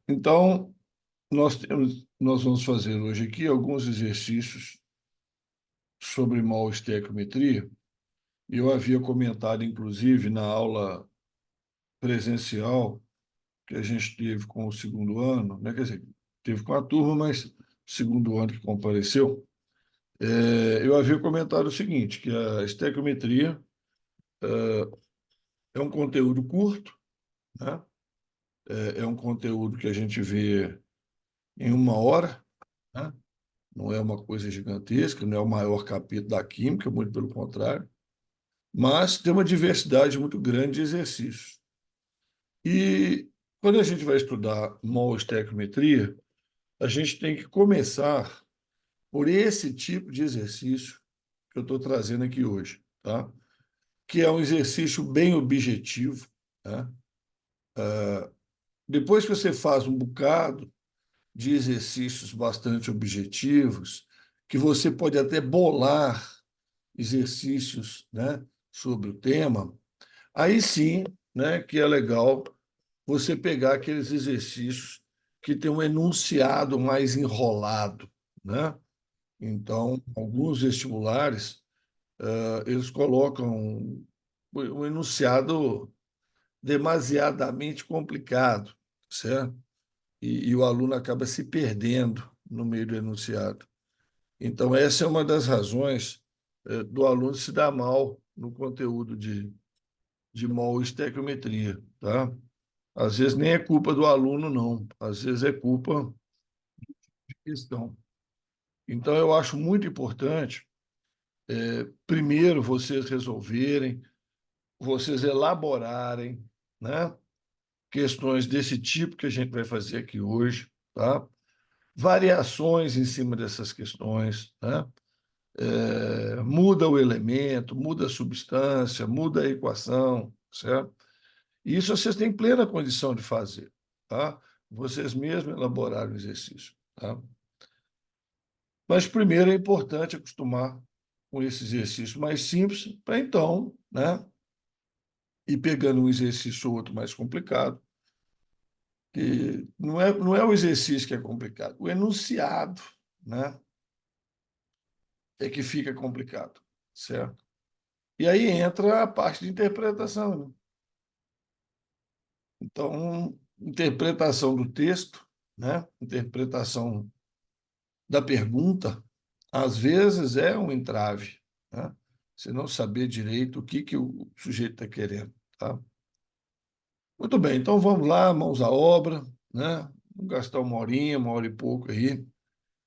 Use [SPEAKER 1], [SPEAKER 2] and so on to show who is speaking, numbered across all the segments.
[SPEAKER 1] Então, nós vamos fazer hoje aqui alguns exercícios sobre mol estequiometria. Eu havia comentado, inclusive, na aula presencial que a gente teve com o segundo ano, né? Quer dizer, teve com a turma, mas segundo ano que compareceu, eu havia comentado o seguinte, que a estequiometria é um conteúdo curto, né? É um conteúdo que a gente vê em uma hora, né? Não é uma coisa gigantesca, não é o maior capítulo da química, muito pelo contrário, mas tem uma diversidade muito grande de exercícios. E quando a gente vai estudar mol estequiometria, a gente tem que começar por esse tipo de exercício que eu estou trazendo aqui hoje, tá? Que é um exercício bem objetivo, né? Depois que você faz um bocado de exercícios bastante objetivos, que você pode até bolar exercícios, né, sobre o tema, aí sim, né, que é legal você pegar aqueles exercícios que tem um enunciado mais enrolado, né? Então, alguns vestibulares, eles colocam um enunciado demasiadamente complicado, certo? E o aluno acaba se perdendo no meio do enunciado. Então, essa é uma das razões do aluno se dar mal no conteúdo de mol estequiometria, tá? Às vezes nem é culpa do aluno, não. Às vezes é culpa de questão. Então, eu acho muito importante, primeiro, vocês resolverem, vocês elaborarem, né, questões desse tipo que a gente vai fazer aqui hoje, tá? Variações em cima dessas questões, né? Muda o elemento, muda a substância, muda a equação, certo? E isso vocês têm plena condição de fazer, tá? Vocês mesmos elaboraram o exercício, tá? Mas primeiro é importante acostumar com esse exercício mais simples, para então, né, ir pegando um exercício ou outro mais complicado, que não é o exercício que é complicado, o enunciado, né, é que fica complicado, certo? E aí entra a parte de interpretação, né? Então, interpretação do texto, né? Interpretação da pergunta, às vezes é um entrave, né? Você não saber direito o que, que o sujeito está querendo, tá? Muito bem, então vamos lá, mãos à obra, né? Vamos gastar uma hora e pouco aí,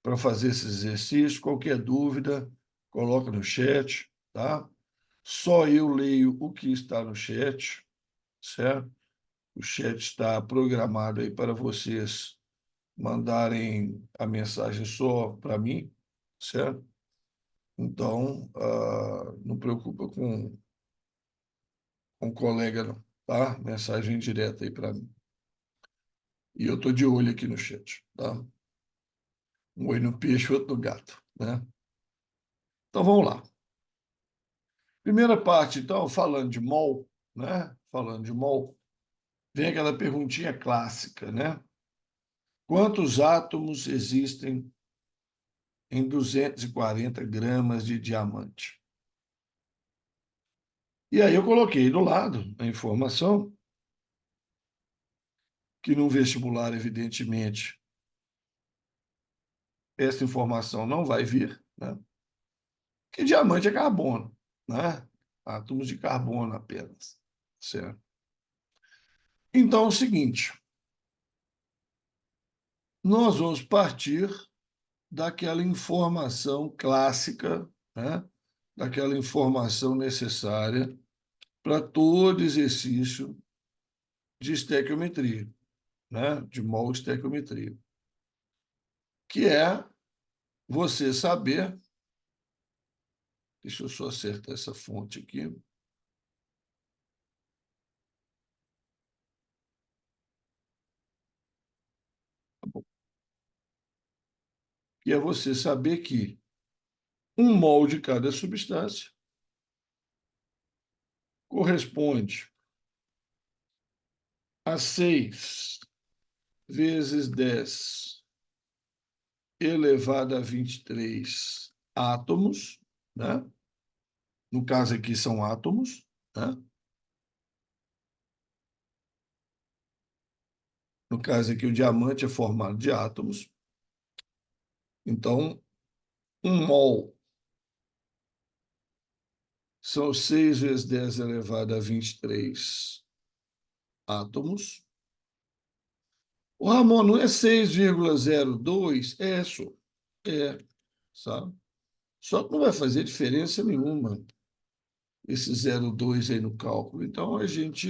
[SPEAKER 1] para fazer esse exercício. Qualquer dúvida, coloca no chat, tá? Só eu leio o que está no chat, certo? O chat está programado aí para vocês mandarem a mensagem só para mim, certo? Então, não preocupa com o colega, não, tá? Mensagem direta aí para mim. E eu estou de olho aqui no chat, tá? Um olho no peixe, outro no gato, né? Então, vamos lá. Primeira parte, então, falando de mol, né? Falando de mol, vem aquela perguntinha clássica, né? Quantos átomos existem em 240 gramas de diamante? E aí eu coloquei do lado a informação que no vestibular, evidentemente, essa informação não vai vir, né? Que diamante é carbono, né? Átomos de carbono apenas, certo? Então é o seguinte, nós vamos partir daquela informação clássica, né? Daquela informação necessária para todo exercício de estequiometria, né? De mol estequiometria, que é você saber, deixa eu só acertar essa fonte aqui, que é você saber que um mol de cada substância corresponde a 6 vezes 10 elevado a 23 átomos, né? No caso aqui são átomos, né? No caso aqui, o diamante é formado de átomos. Então, 1 mol são 6 vezes 10 elevado a 23 átomos. O Ramon, não é 6,02? É, só. É, sabe? Só que não vai fazer diferença nenhuma esse 0,2 aí no cálculo. Então, a gente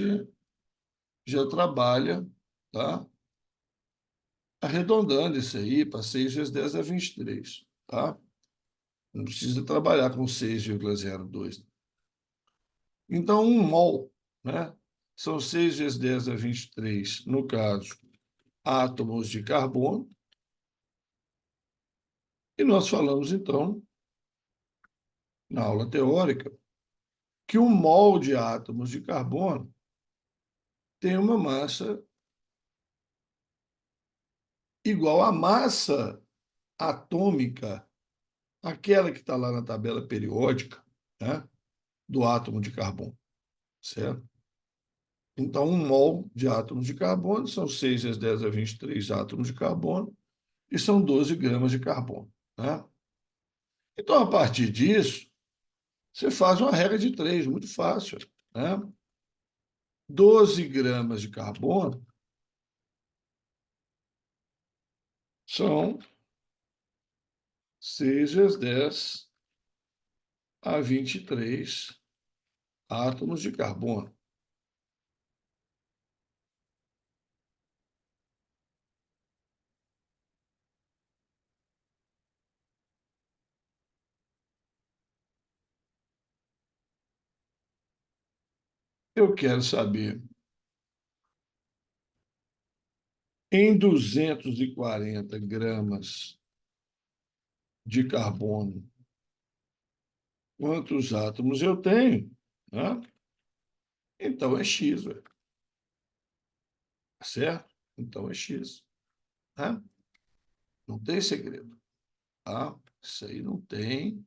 [SPEAKER 1] já trabalha, tá? Arredondando isso aí para 6 vezes 10 a 23, tá? Não precisa trabalhar com 6,02. Então, 1 mol, né? São 6 vezes 10 a 23, no caso, átomos de carbono. E nós falamos, então, na aula teórica, que 1 mol de átomos de carbono tem uma massa igual à massa atômica, aquela que está lá na tabela periódica, né, do átomo de carbono, certo? Então, 1 mol de átomos de carbono são 6 vezes 10 a 23 átomos de carbono e são 12 gramas de carbono, né? Então, a partir disso, você faz uma regra de 3, muito fácil, né? 12 gramas de carbono são 6 vezes 10 a 23 átomos de carbono. Eu quero saber, em 240 gramas de carbono, quantos átomos eu tenho, né? Então é X, ué, certo? Então é X, né? Não tem segredo, tá? Isso aí não tem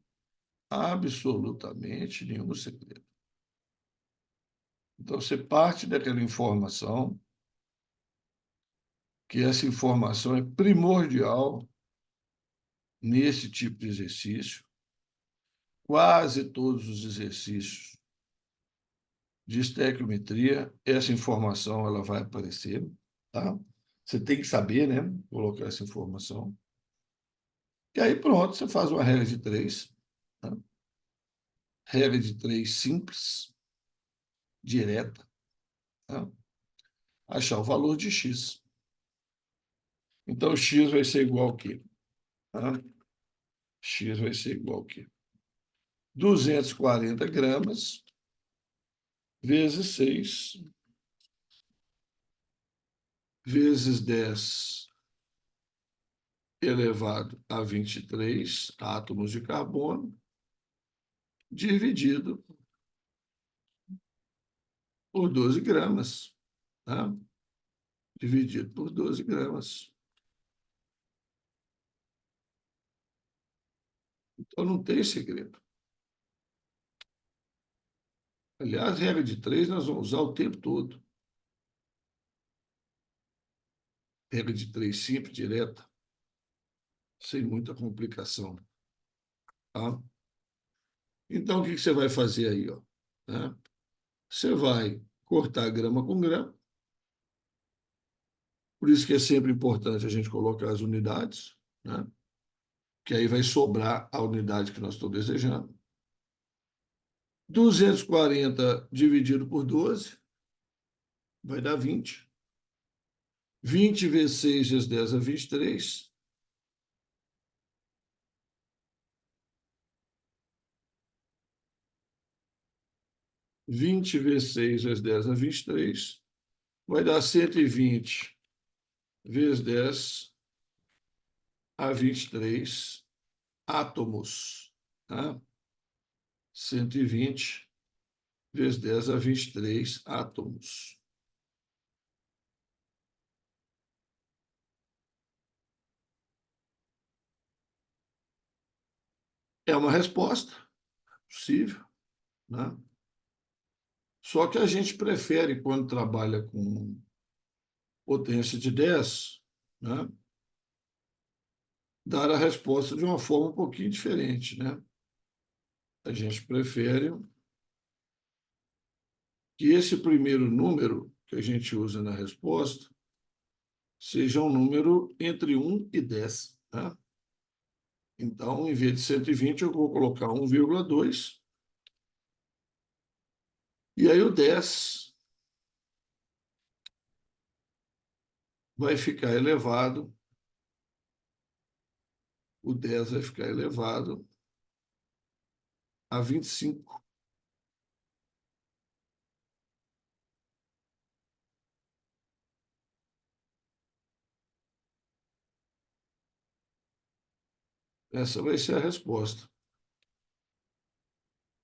[SPEAKER 1] absolutamente nenhum segredo. Então você parte daquela informação, que essa informação é primordial nesse tipo de exercício. Quase todos os exercícios de estequiometria, essa informação ela vai aparecer, tá? Você tem que saber, né, colocar essa informação. E aí pronto, você faz uma regra de 3, tá? Regra de 3 simples, direta, tá? Achar o valor de x. Então, x vai ser igual ao quê? Tá? X vai ser igual ao quê? 240 gramas vezes 6 vezes 10 elevado a 23 átomos de carbono, dividido por 12 gramas. Tá? Dividido por 12 gramas. Então, não tem segredo. Aliás, regra de 3 nós vamos usar o tempo todo. Regra de 3 simples, direta, sem muita complicação. Tá? Então, o que você vai fazer aí? Ó? Né? Você vai cortar grama com grama. Por isso que é sempre importante a gente colocar as unidades, né? Que aí vai sobrar a unidade que nós estamos desejando. 240 dividido por 12 vai dar 20. 20 vezes 6 vezes 10 é 23. 20 vezes 6 vezes 10 é 23. Vai dar 120 vezes 10 a 23 átomos. Tá? 120 vezes 10 a 23 átomos. É uma resposta possível, né? Só que a gente prefere, quando trabalha com potência de 10, né, dar a resposta de uma forma um pouquinho diferente, né? A gente prefere que esse primeiro número que a gente usa na resposta seja um número entre 1 e 10, né? Então, em vez de 120, eu vou colocar 1,2. E aí o 10 vai ficar elevado, o 10 vai ficar elevado a 25. Essa vai ser a resposta.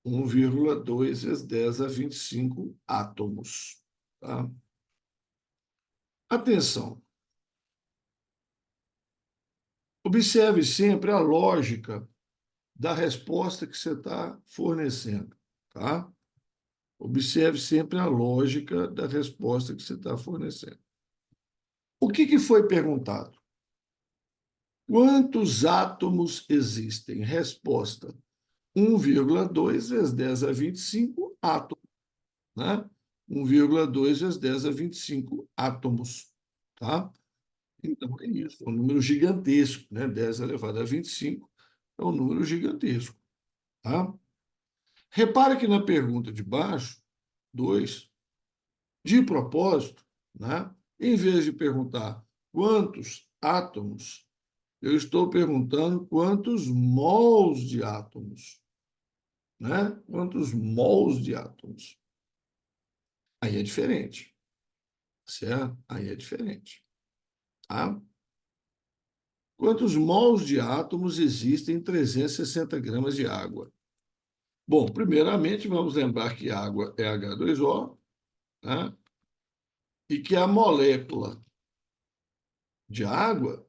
[SPEAKER 1] 1,2 vezes 10 a 25 átomos. Tá? Atenção. Observe sempre a lógica da resposta que você está fornecendo. Tá? Observe sempre a lógica da resposta que você está fornecendo. O que foi perguntado? Quantos átomos existem? Resposta: 1,2 vezes 10 a 25 átomos, né? 1,2 vezes 10 a 25 átomos, tá? Então, é isso, é um número gigantesco, né? 10 elevado a 25 é um número gigantesco, tá? Repara que na pergunta de baixo, 2, de propósito, né? Em vez de perguntar quantos átomos, eu estou perguntando quantos mols de átomos, né? Quantos mols de átomos. Aí é diferente, certo? Aí é diferente, tá? Quantos mols de átomos existem em 360 gramas de água? Bom, primeiramente, vamos lembrar que água é H2O, né? E que a molécula de água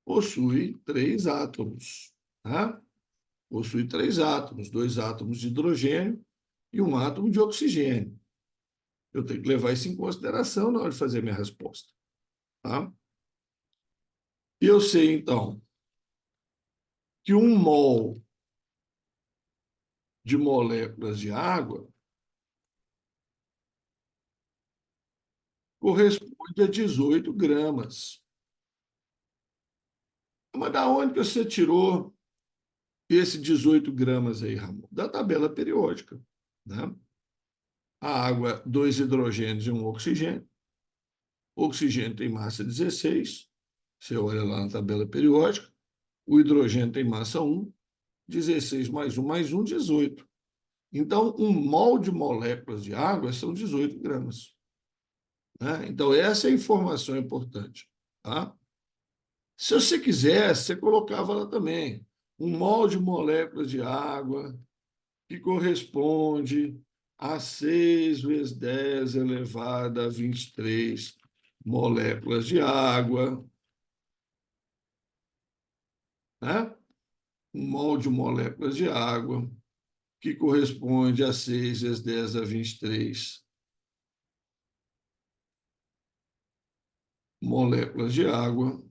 [SPEAKER 1] possui 3 átomos, tá? Possui 3 átomos, 2 átomos de hidrogênio e 1 átomo de oxigênio. Eu tenho que levar isso em consideração na hora de fazer minha resposta, tá? E eu sei, então, que 1 mol de moléculas de água corresponde a 18 gramas. Mas da onde que você tirou esse 18 gramas aí, Ramon? Da tabela periódica, né? A água, 2 hidrogênios e 1 oxigênio. O oxigênio tem massa 16, você olha lá na tabela periódica. O hidrogênio tem massa 1, 16 mais 1, 18. Então, 1 mol de moléculas de água são 18 gramas. Né? Então, essa é a informação importante. Tá? Se você quisesse, você colocava lá também 1 mol de moléculas de água, que corresponde a 6 vezes 10 elevado a 23 moléculas de água. Né? 1 mol de moléculas de água, que corresponde a 6 vezes 10 a 23 moléculas de água.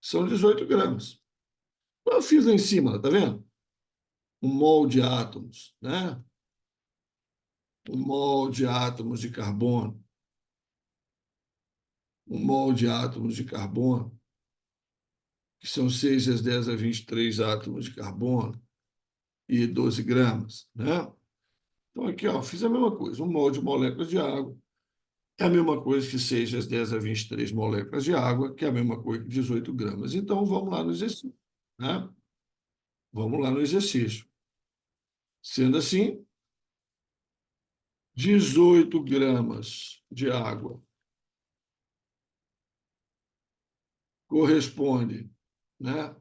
[SPEAKER 1] São 18 gramas. Eu fiz lá em cima, tá vendo? 1 mol de átomos, né? 1 mol de átomos de carbono. 1 mol de átomos de carbono, que são 6 vezes 10 a 23 átomos de carbono e 12 gramas, né? Então, aqui, ó, fiz a mesma coisa. 1 mol de moléculas de água é a mesma coisa que 6 vezes 10 a 23 moléculas de água, que é a mesma coisa que 18 gramas. Então, vamos lá no exercício, né? Vamos lá no exercício. Sendo assim, 18 gramas de água corresponde, né,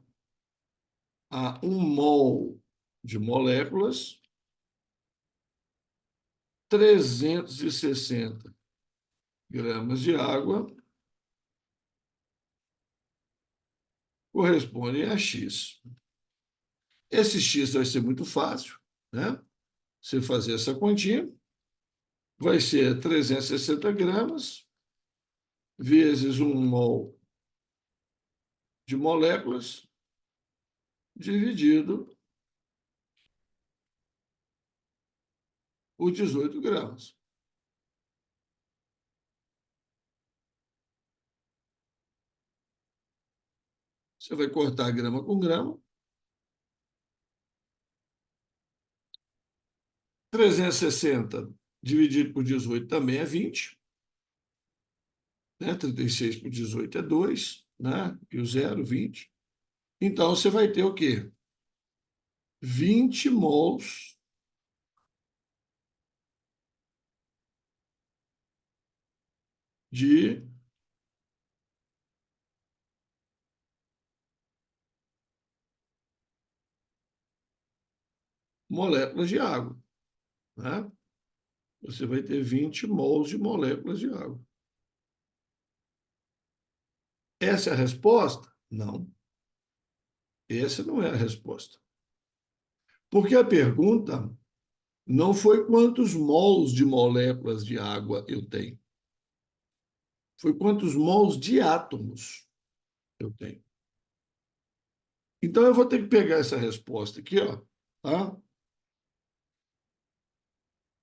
[SPEAKER 1] a 1 mol de moléculas, 360 gramas de água correspondem a X. Esse X vai ser muito fácil, né? Você fazer essa continha, vai ser 360 gramas vezes 1 mol de moléculas dividido por 18 gramas. Você vai cortar grama com grama. 360 dividido por 18 também é 20. Né? 36 por 18 é 2, né? E o zero, 20. Então, você vai ter o quê? 20 mols de moléculas de água. Né? Você vai ter 20 mols de moléculas de água. Essa é a resposta? Não. Essa não é a resposta. Porque a pergunta não foi quantos mols de moléculas de água eu tenho. Foi quantos mols de átomos eu tenho. Então, eu vou ter que pegar essa resposta aqui, ó, tá?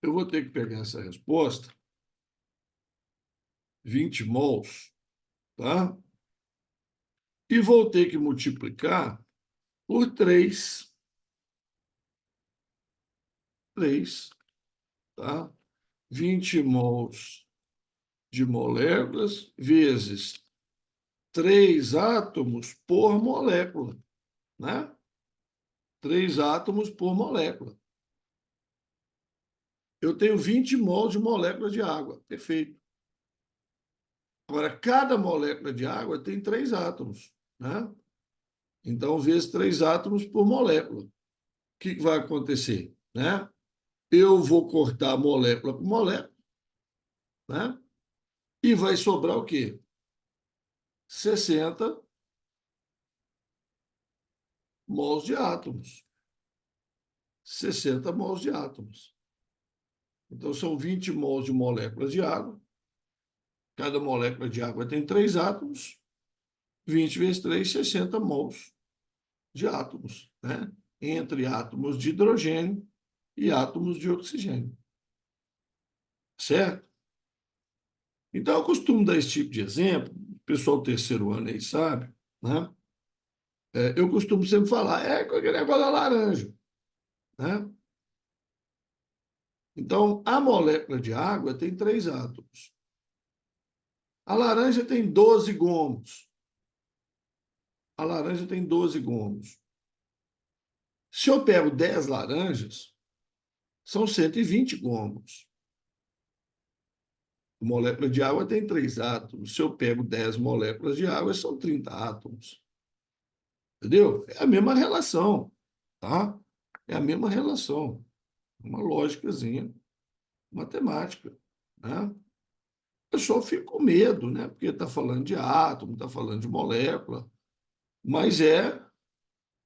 [SPEAKER 1] Eu vou ter que pegar essa resposta, 20 mols, tá? E vou ter que multiplicar por 3, 3, tá? 20 mols de moléculas vezes 3 átomos por molécula, né? 3 átomos por molécula. Eu tenho 20 mols de moléculas de água. Perfeito. Agora, cada molécula de água tem 3 átomos, né? Então, vezes 3 átomos por molécula. O que vai acontecer? Né? Eu vou cortar molécula por molécula, né? E vai sobrar o quê? 60 mols de átomos. 60 mols de átomos. Então, são 20 mols de moléculas de água. Cada molécula de água tem 3 átomos. 20 vezes 3, 60 mols de átomos, né? Entre átomos de hidrogênio e átomos de oxigênio. Certo? Então, eu costumo dar esse tipo de exemplo, o pessoal do terceiro ano aí sabe, né? Eu costumo sempre falar, com aquele negócio da laranja, né? Então, a molécula de água tem 3 átomos. A laranja tem 12 gomos. A laranja tem 12 gomos. Se eu pego 10 laranjas, são 120 gomos. A molécula de água tem 3 átomos. Se eu pego 10 moléculas de água, são 30 átomos. Entendeu? É a mesma relação, tá? É a mesma relação. Uma lógicazinha matemática, né? O pessoal fica com medo, né? Porque está falando de átomo, está falando de molécula, mas é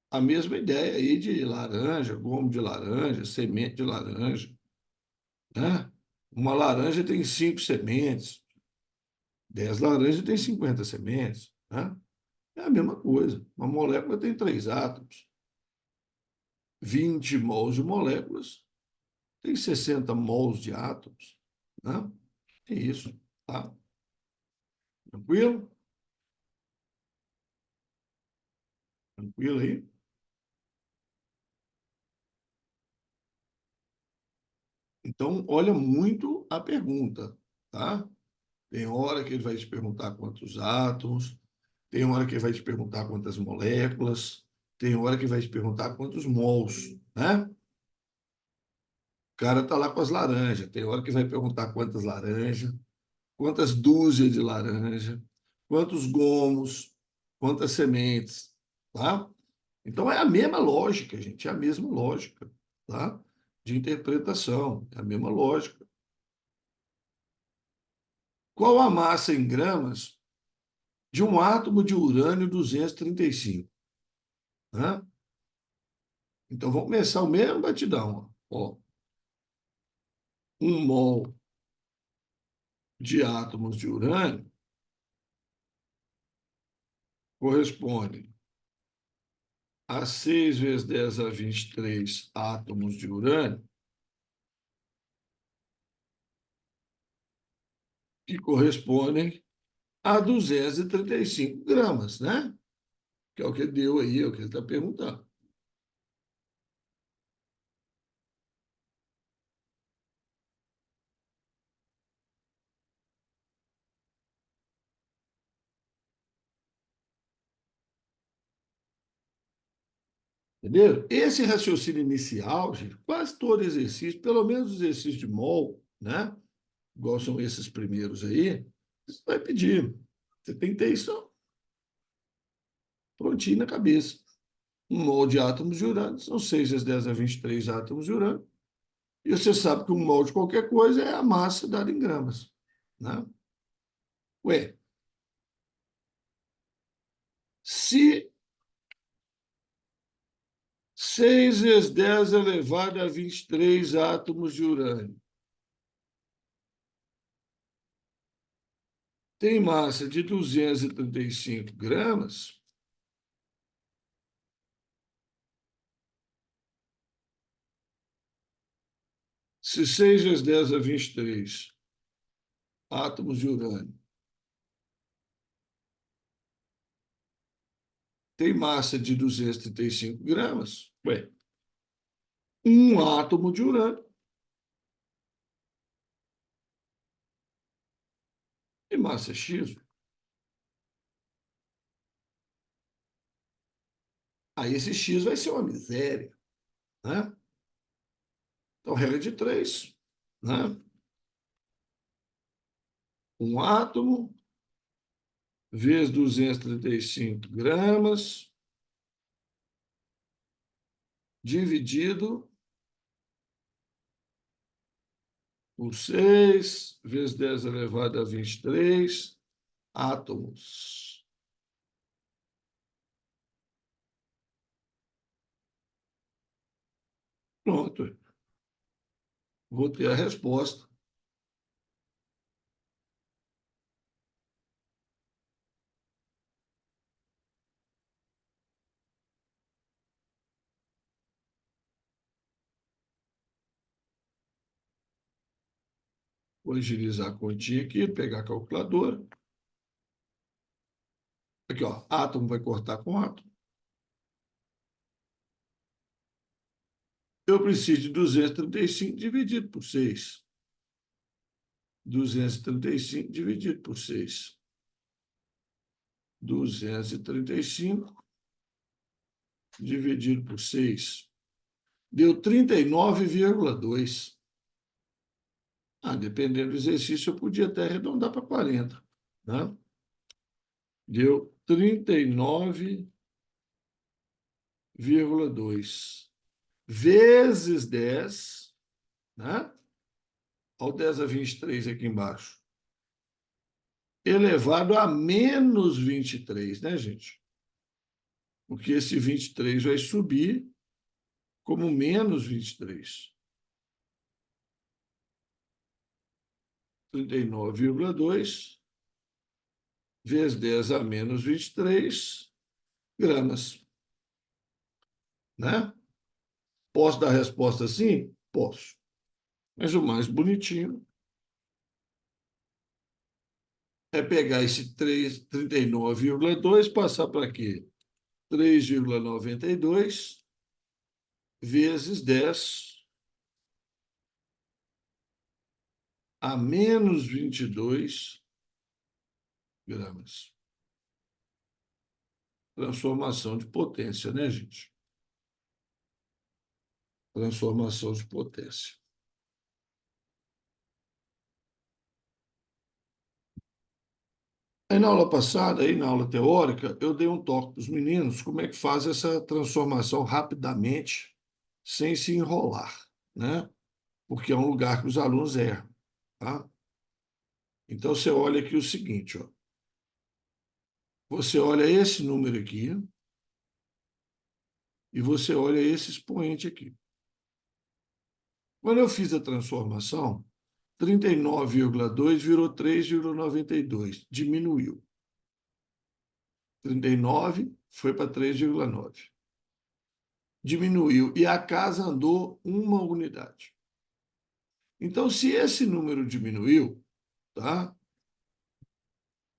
[SPEAKER 1] a mesma ideia aí de laranja, gomo de laranja, semente de laranja, né? Uma laranja tem 5 sementes, 10 laranjas tem 50 sementes, né? É a mesma coisa. Uma molécula tem 3 átomos, 20 mols de moléculas, tem 60 mols de átomos, né? É isso, tá? Tranquilo? Tranquilo aí? Então, olha muito a pergunta, tá? Tem hora que ele vai te perguntar quantos átomos, tem hora que ele vai te perguntar quantas moléculas, tem hora que vai te perguntar quantos mols, né? O cara tá lá com as laranjas, tem hora que vai perguntar quantas laranjas, quantas dúzias de laranja, quantos gomos, quantas sementes, tá? Então é a mesma lógica, gente, é a mesma lógica, tá? De interpretação, é a mesma lógica. Qual a massa em gramas de um átomo de urânio 235, né? Então, vamos começar o mesmo batidão. Ó. 1 mol de átomos de urânio corresponde a 6 vezes 10 a 23 átomos de urânio, que correspondem a 235 gramas, né? Que é o que deu aí, é o que ele está perguntando. Entendeu? Esse raciocínio inicial, gente, quase todo exercício, pelo menos os exercícios de mol, né? Igual são esses primeiros aí, você vai pedir. Você tem que ter isso prontinho na cabeça. 1 mol de átomos de urânio são 6 vezes 10 a 23 átomos de urânio. E você sabe que 1 mol de qualquer coisa é a massa dada em gramas, né? Ué, se 6 vezes 10 elevado a 23 átomos de urânio tem massa de 235 gramas, se 6 vezes 10 a 23 átomos de urânio tem massa de 235 gramas, ué, um átomo de urânio tem massa X. Aí esse X vai ser uma miséria, né? Então, regra de três, né? Um átomo vezes 235 gramas dividido por 6 vezes 10 elevado a 23 átomos. Pronto. Vou ter a resposta. Vou agilizar a continha aqui, pegar a calculadora. Aqui, ó, átomo vai cortar com átomo. Eu preciso de 235 dividido por 6. 235 dividido por 6. 235 dividido por 6. Deu 39,2. Dependendo do exercício, eu podia até arredondar para 40. Né? Deu 39,2 vezes 10, né? Olha o 10 a 23 aqui embaixo. Elevado a menos 23, né, gente? Porque esse 23 vai subir como menos 23. 39,2 vezes 10 a menos 23 gramas. Né? Posso dar a resposta assim? Posso. Mas o mais bonitinho é pegar esse 39,2, passar para quê? 3,92 vezes 10 a menos 22 gramas. Transformação de potência, né, gente? Transformação de potência. Aí, na aula passada, aí na aula teórica, eu dei um toque para os meninos como é que faz essa transformação rapidamente, sem se enrolar, né? Porque é um lugar que os alunos erram, tá? Então, você olha aqui o seguinte, ó. Você olha esse número aqui e você olha esse expoente aqui. Quando eu fiz a transformação, 39,2 virou 3,92, diminuiu. 39 foi para 3,9. Diminuiu. E a casa andou uma unidade. Então, se esse número diminuiu, tá?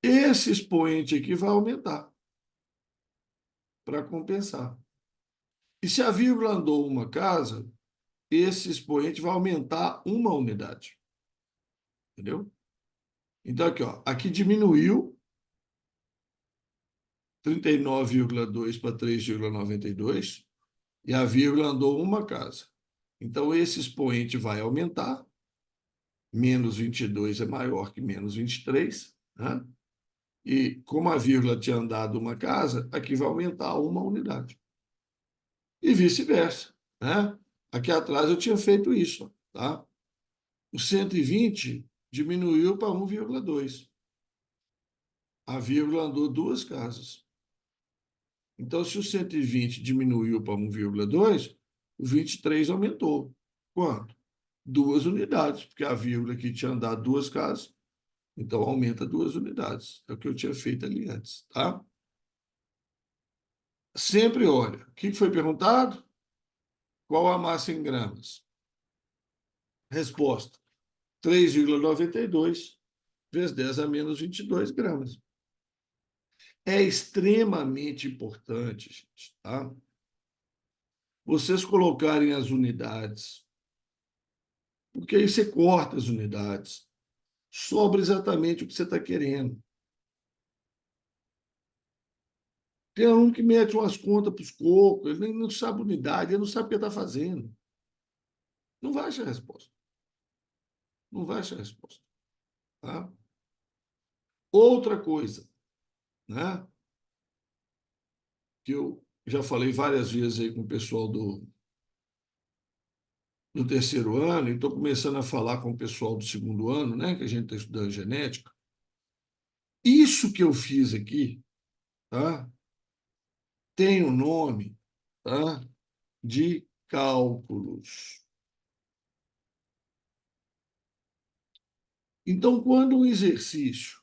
[SPEAKER 1] Esse expoente aqui vai aumentar para compensar. E se a vírgula andou uma casa, esse expoente vai aumentar uma unidade. Entendeu? Então, aqui, ó, aqui diminuiu 39,2 para 3,92 e a vírgula andou uma casa. Então, esse expoente vai aumentar. Menos 22 é maior que menos 23, né? E como a vírgula tinha andado uma casa, aqui vai aumentar uma unidade. E vice-versa, né? Aqui atrás eu tinha feito isso, tá? O 120 diminuiu para 1,2. A vírgula andou duas casas. Então, se o 120 diminuiu para 1,2, o 23 aumentou. Quanto? Duas unidades, porque a vírgula aqui tinha andado duas casas, então aumenta duas unidades. É o que eu tinha feito ali antes, tá? Sempre olha. O que foi perguntado? Qual a massa em gramas? Resposta: 3,92 vezes 10 a menos 22 gramas. É extremamente importante, gente, tá? Vocês colocarem as unidades, porque aí você corta as unidades, sobra exatamente o que você está querendo. Tem aluno que mete umas contas para os cocos, ele nem não sabe unidade, ele não sabe o que está fazendo. Não vai achar resposta. Não vai achar resposta. Tá? Outra coisa, né, que eu já falei várias vezes aí com o pessoal do terceiro ano, e estou começando a falar com o pessoal do segundo ano, né, que a gente está estudando genética. Isso que eu fiz aqui, tá, tem o nome, tá, de cálculos. Então, quando um exercício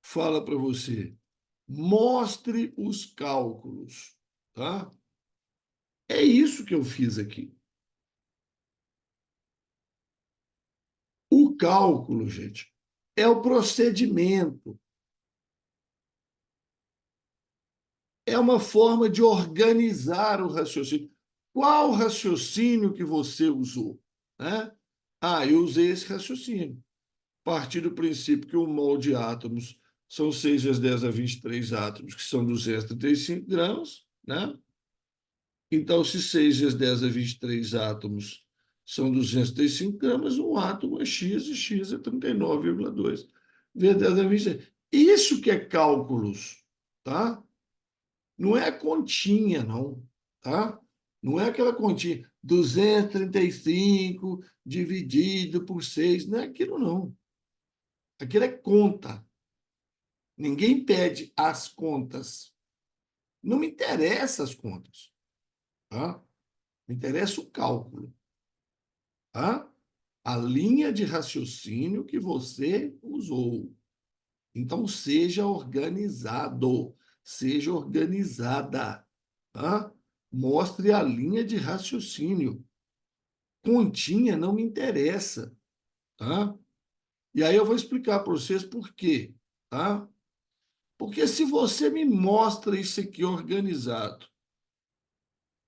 [SPEAKER 1] fala para você, mostre os cálculos, tá? É isso que eu fiz aqui. O cálculo, gente, é o procedimento, é uma forma de organizar o raciocínio. Qual raciocínio que você usou? Né? Ah, eu usei esse raciocínio. Partir do princípio que o mol de átomos são 6 vezes 10 a 23 átomos, que são 235 gramas, né? Então, se 6 vezes 10 a 23 átomos são 235 gramas, um átomo é X e X é 39,2 vezes 10 a 23. Isso que é cálculos, tá? Não é continha, não, tá? Não é aquela continha 235 dividido por 6, não é aquilo, não. Aquilo é conta. Ninguém pede as contas. Não me interessa as contas, tá? Me interessa o cálculo, tá? A linha de raciocínio que você usou. Então, seja organizado, seja organizada, tá? Mostre a linha de raciocínio. Continha não me interessa, tá? E aí eu vou explicar para vocês por quê, tá? Porque se você me mostra isso aqui organizado,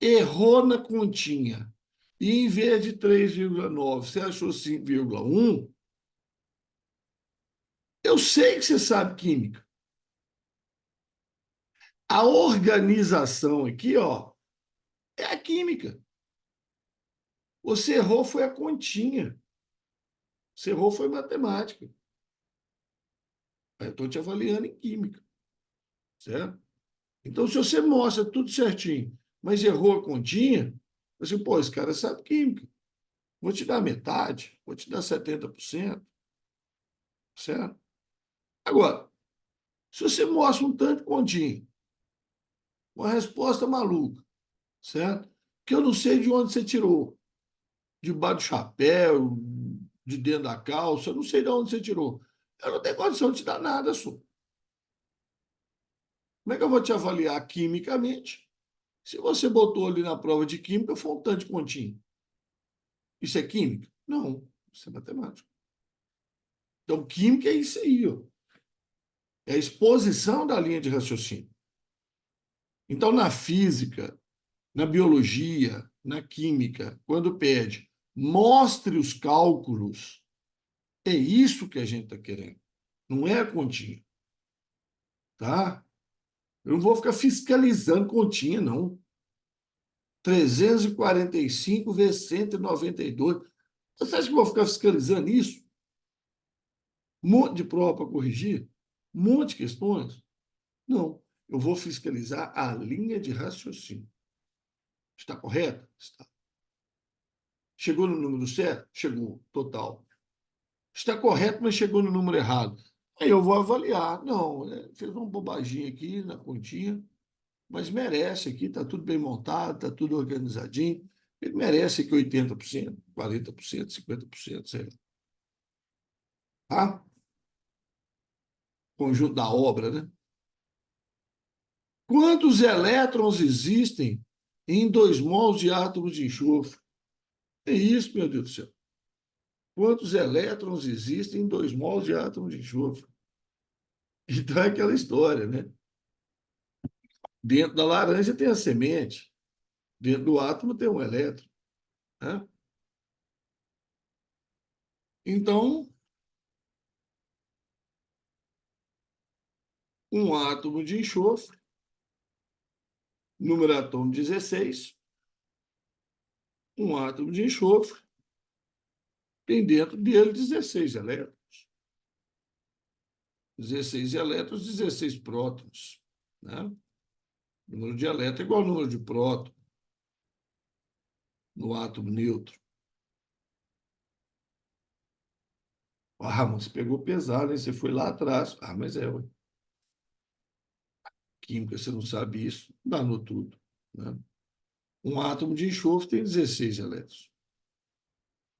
[SPEAKER 1] errou na continha, e em vez de 3,9, você achou 5,1, eu sei que você sabe química. A organização aqui, ó, é a química. Você errou foi a continha. Você errou foi matemática. Eu estou te avaliando em química, certo? Então, se você mostra tudo certinho, mas errou a continha, você, pô, esse cara sabe química. Vou te dar metade, vou te dar 70%, certo? Agora, Se você mostra um tanto de continha, uma resposta maluca, certo? Que eu não sei de onde você tirou, debaixo do chapéu, de dentro da calça, eu não sei de onde você tirou. Eu não tenho condição de te dar nada, só. Como é que eu vou te avaliar quimicamente se você botou ali na prova de química foi um tanto de continha? Isso é química? Não, isso é matemática. Então, química é isso aí, ó. É a exposição da linha de raciocínio. Então, na física, na biologia, na química, quando pede, mostre os cálculos, é isso que a gente está querendo. Não é a continha, tá? Eu não vou ficar fiscalizando continha, não. 345 vezes 192. Você acha que eu vou ficar fiscalizando isso? Um monte de prova para corrigir? Um monte de questões? Não. Eu vou fiscalizar a linha de raciocínio. Está correta? Está. Chegou no número certo? Chegou, total. Está correto, mas chegou no número errado. Aí eu vou avaliar. Não, fez uma bobaginha aqui na continha, mas merece aqui, está tudo bem montado, está tudo organizadinho. Ele merece aqui 80%, 40%, 50%, sei lá. Tá? Conjunto da obra, né? Quantos elétrons existem em 2 mols de átomos de enxofre? É isso, meu Deus do céu. Quantos elétrons existem em 2 mols de átomos de enxofre? Então é aquela história, né? Dentro da laranja tem a semente, dentro do átomo tem um elétron. Né? Então, um átomo de enxofre, número atômico 16, um átomo de enxofre, tem dentro dele 16 elétrons. 16 elétrons, 16 prótons. Né? O número de elétrons é igual ao número de próton no átomo neutro. Ah, mas pegou pesado, hein? Você foi lá atrás. Ah, mas ué. Química, você não sabe isso, danou tudo. Né? Um átomo de enxofre tem 16 elétrons.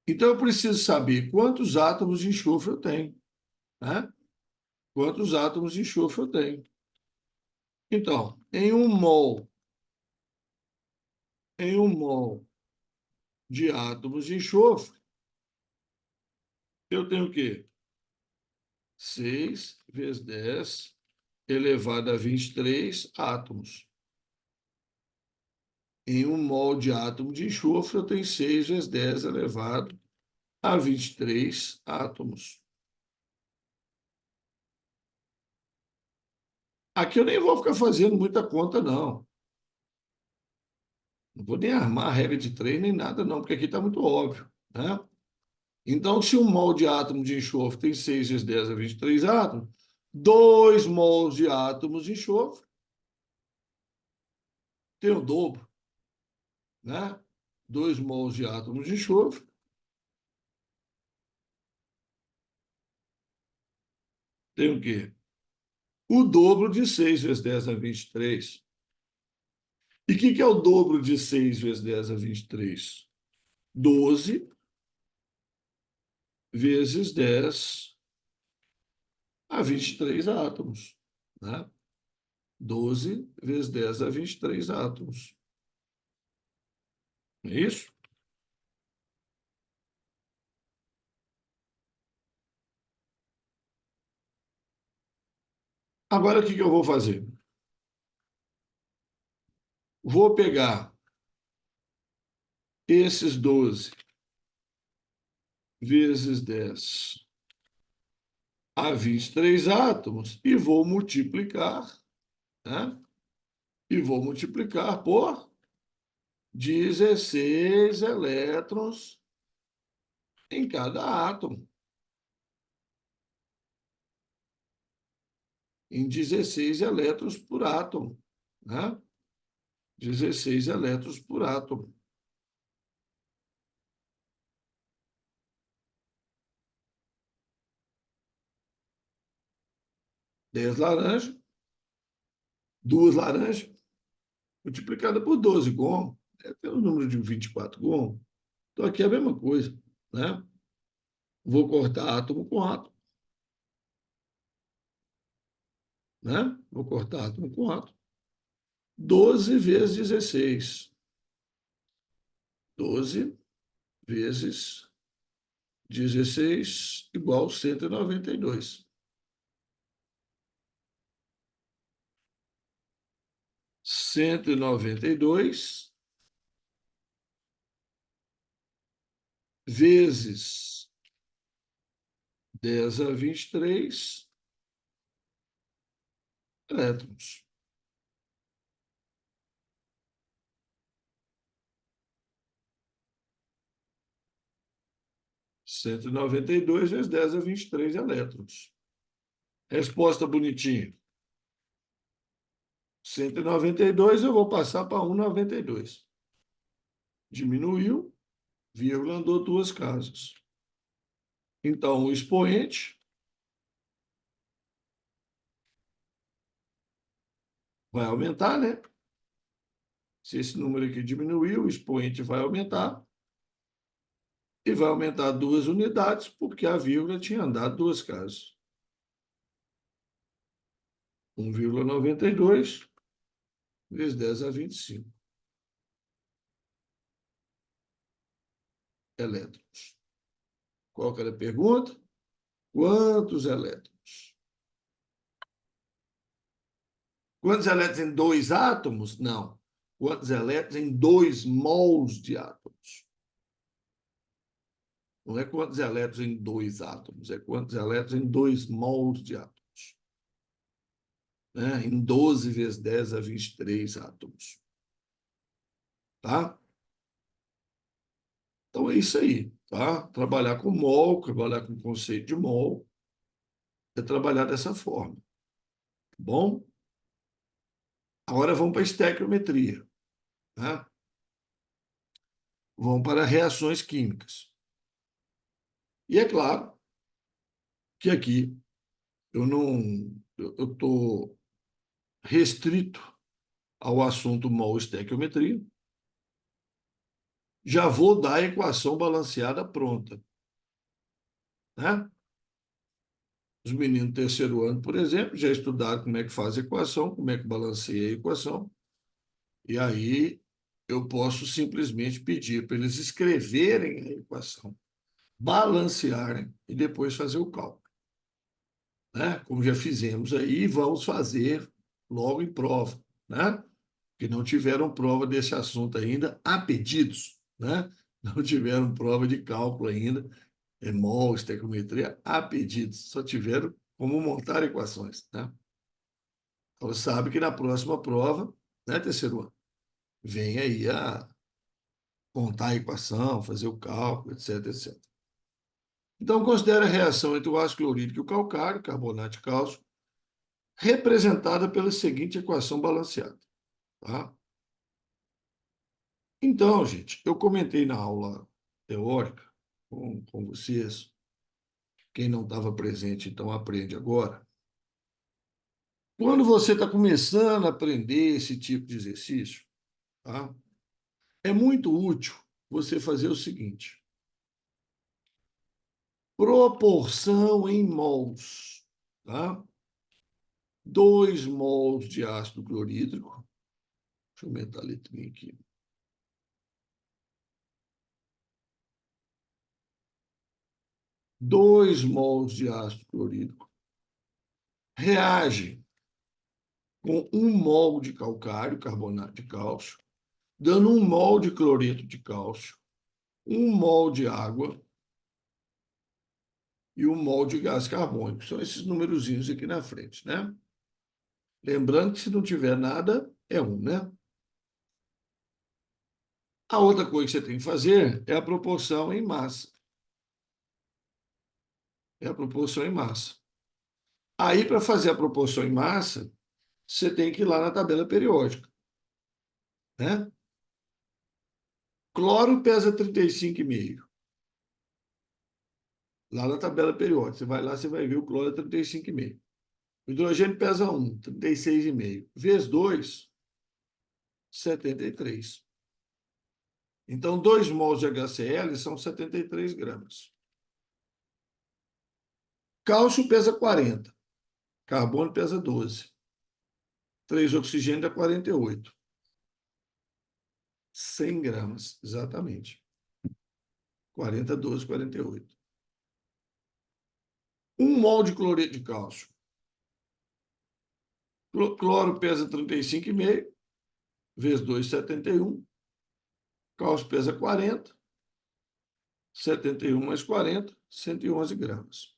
[SPEAKER 1] Então, eu preciso saber quantos átomos de enxofre eu tenho. Né? Quantos átomos de enxofre eu tenho. Então, em um mol de átomos de enxofre, eu tenho o quê? 6 vezes 10 elevado a 23 átomos. Em um mol de átomo de enxofre, eu tenho 6 vezes 10 elevado a 23 átomos. Aqui eu nem vou ficar fazendo muita conta, não. Não vou nem armar a regra de 3 nem nada, não, porque aqui está muito óbvio. Né? Então, se um mol de átomo de enxofre tem 6 vezes 10 a 23 átomos, 2 mols de átomos de enxofre tem o dobro. Né? 2 mols de átomos de enxofre tem o quê? O dobro de 6 vezes 10 a 23. E o que é o dobro de 6 vezes 10 a 23? 12 vezes 10 a 23 átomos. Né? 12 vezes 10 a 23 átomos. É isso? Agora, o que eu vou fazer? Vou pegar esses 12 vezes 10 a 23 átomos e vou multiplicar, né? E vou multiplicar por 16 elétrons em cada átomo. Em 16 elétrons por átomo. Né? 16 elétrons por átomo. 10 laranjas, duas laranjas, multiplicada por 12 GOM, tem o número de 24 GOM. Então, aqui é a mesma coisa, né? Vou cortar átomo com átomo, né? Vou cortar átomo com átomo. 12 vezes 16. 12 vezes 16 igual 192. 192 vezes 10 a 23 elétrons. 192 vezes 10 a 23 elétrons. Resposta bonitinha. 192 eu vou passar para 1,92. Diminuiu, vírgula, andou duas casas. Então, o expoente vai aumentar, né? Se esse número aqui diminuiu, o expoente vai aumentar. E vai aumentar duas unidades, porque a vírgula tinha andado duas casas. 1,92 vezes 10 a 25 elétrons. Qual que era a pergunta? Quantos elétrons? Quantos elétrons em dois átomos? Não. Quantos elétrons em 2 mols de átomos? Não é quantos elétrons em dois átomos, é quantos elétrons em 2 mols de átomos. Né? Em 12 vezes 10 a 23 átomos. Tá? Então é isso aí. Tá? Trabalhar com mol, trabalhar com o conceito de mol, é trabalhar dessa forma. Tá bom? Agora vamos para a estequiometria. Tá? Vamos para reações químicas. E é claro que aqui eu estou restrito ao assunto mol-estequiometria. Já vou dar a equação balanceada pronta. Né? Os meninos do terceiro ano, por exemplo, já estudaram como é que faz a equação, como é que balanceia a equação, e aí eu posso simplesmente pedir para eles escreverem a equação, balancearem e depois fazer o cálculo. Né? Como já fizemos aí, vamos fazer logo em prova, né? Que não tiveram prova desse assunto ainda, a pedidos, né? Não tiveram prova de cálculo ainda, mol, estequiometria, a pedidos, só tiveram como montar equações, né? Então, sabe que na próxima prova, né, terceiro ano, vem aí a montar a equação, fazer o cálculo, etc, etc. Então, considere a reação entre o ácido clorídrico e o calcário, carbonato de cálcio, representada pela seguinte equação balanceada. Tá? Então, gente, eu comentei na aula teórica com vocês, quem não estava presente, então aprende agora. Quando você está começando a aprender esse tipo de exercício, tá? É muito útil você fazer o seguinte: proporção em mols. Tá? 2 mols de ácido clorídrico. Deixa eu aumentar a letrinha aqui. 2 mols de ácido clorídrico reagem com 1 mol de calcário, carbonato de cálcio, dando 1 mol de cloreto de cálcio, 1 mol de água e 1 mol de gás carbônico. São esses numerozinhos aqui na frente, né? Lembrando que se não tiver nada, é 1, né? A outra coisa que você tem que fazer é a proporção em massa. É a proporção em massa. Aí, para fazer a proporção em massa, você tem que ir lá na tabela periódica. Né? Cloro pesa 35,5. Lá na tabela periódica. Você vai lá, você vai ver o cloro é 35,5. O hidrogênio pesa 1, 36,5. Vezes 2, 73. Então, 2 mols de HCl são 73 gramas. Cálcio pesa 40. Carbono pesa 12. 3 oxigênio dá 48. 100 gramas, exatamente. 40, 12, 48. 1 mol de cloreto de cálcio. Cloro pesa 35,5, vezes 2, 71. Cálcio pesa 40. 71 mais 40, 111 gramas.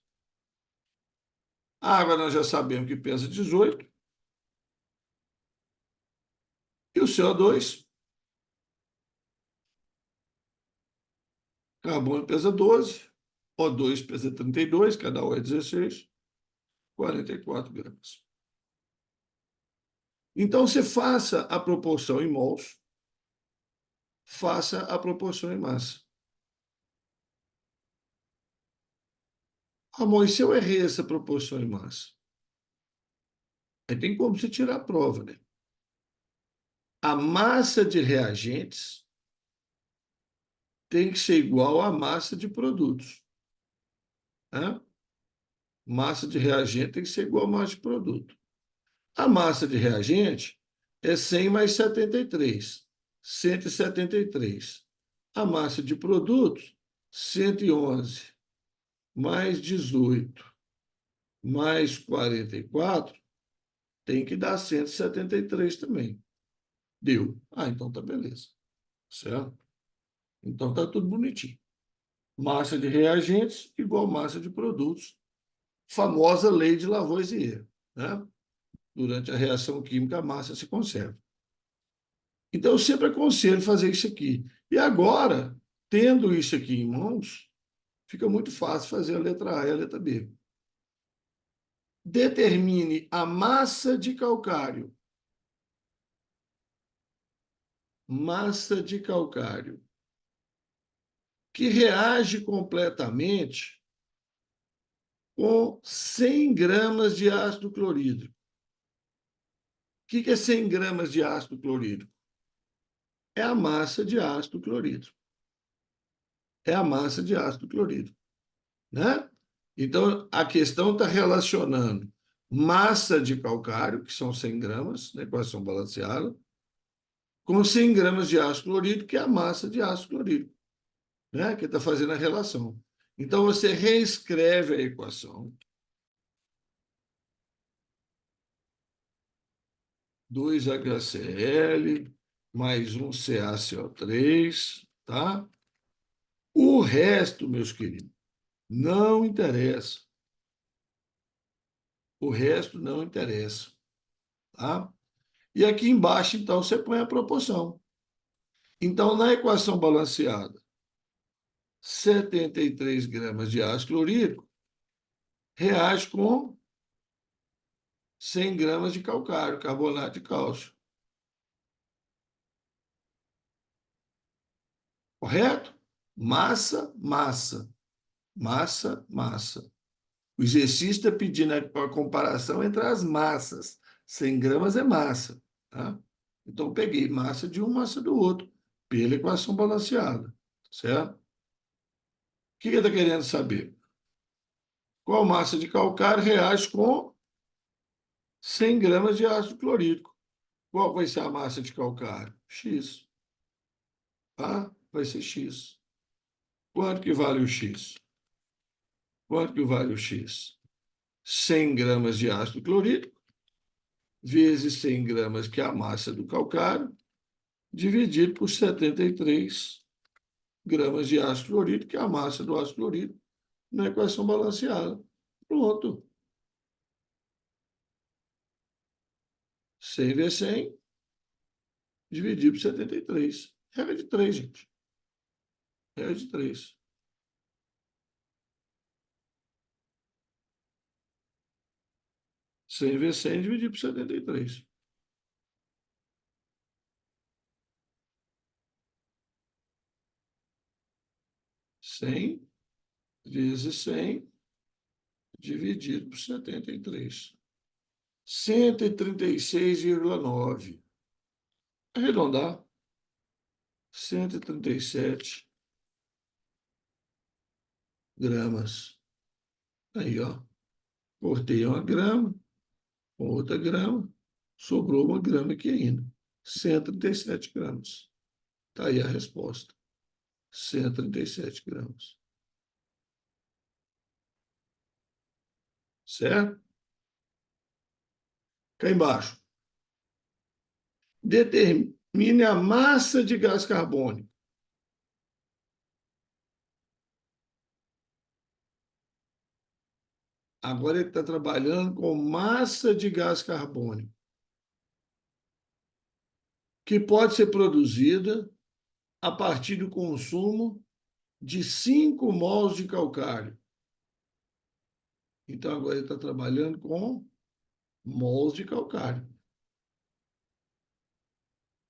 [SPEAKER 1] A água nós já sabemos que pesa 18. E o CO2, carbono pesa 12, O2 pesa 32, cada O é 16, 44 gramas. Então, você faça a proporção em mols, faça a proporção em massa. Amor, e se eu errei essa proporção em massa? Aí tem como você tirar a prova, né? A massa de reagentes tem que ser igual à massa de produtos. Né? Massa de reagente tem que ser igual à massa de produto. A massa de reagente é 100 mais 73, 173. A massa de produtos, 111, mais 18, mais 44, tem que dar 173 também. Deu. Ah, então tá beleza. Certo? Então tá tudo bonitinho. Massa de reagentes igual massa de produtos. Famosa lei de Lavoisier. Né? Durante a reação química, a massa se conserva. Então, eu sempre aconselho fazer isso aqui. E agora, tendo isso aqui em mãos, fica muito fácil fazer a letra A e a letra B. Determine a massa de calcário. Massa de calcário. Que reage completamente com 100 gramas de ácido clorídrico. O que é 100 gramas de ácido clorídrico? É a massa de ácido clorídrico. É a massa de ácido clorídrico. Né? Então, a questão está relacionando massa de calcário, que são 100 gramas, na equação balanceada, com 100 gramas de ácido clorídrico, que é a massa de ácido clorídrico, né? Que está fazendo a relação. Então, você reescreve a equação. 2HCl mais 1 CaCO3, tá? O resto, meus queridos, não interessa. O resto não interessa, tá? E aqui embaixo, então, você põe a proporção. Então, na equação balanceada, 73 gramas de ácido clorídrico reage com 100 gramas de calcário, carbonato de cálcio. Correto? Massa, massa. Massa, massa. O exercício está pedindo a comparação entre as massas. 100 gramas é massa. Tá? Então, eu peguei massa de um, massa do outro, pela equação balanceada. Certo? O que ele está querendo saber? Qual massa de calcário reage com 100 gramas de ácido clorídrico? Qual vai ser a massa de calcário? X. Tá? Vai ser X. Quanto que vale o X? Quanto que vale o X? 100 gramas de ácido clorídrico vezes 100 gramas, que é a massa do calcário, dividido por 73 gramas de ácido clorídrico, que é a massa do ácido clorídrico, na equação balanceada. Pronto. 100 vezes 100, dividido por 73. Regra de 3, gente. Regra de 3. 100 vezes 100 dividido por 73. 100 vezes 100 dividido por 73. 136,9. Arredondar. 137 gramas. Aí, ó. Cortei uma grama, outra grama, sobrou uma grama aqui ainda. 137 gramas. Está aí a resposta. 137 gramas. Certo? Cá embaixo. Determine a massa de gás carbônico. Agora ele está trabalhando com massa de gás carbônico, que pode ser produzida a partir do consumo de 5 mols de calcário. Então, agora ele está trabalhando com mols de calcário.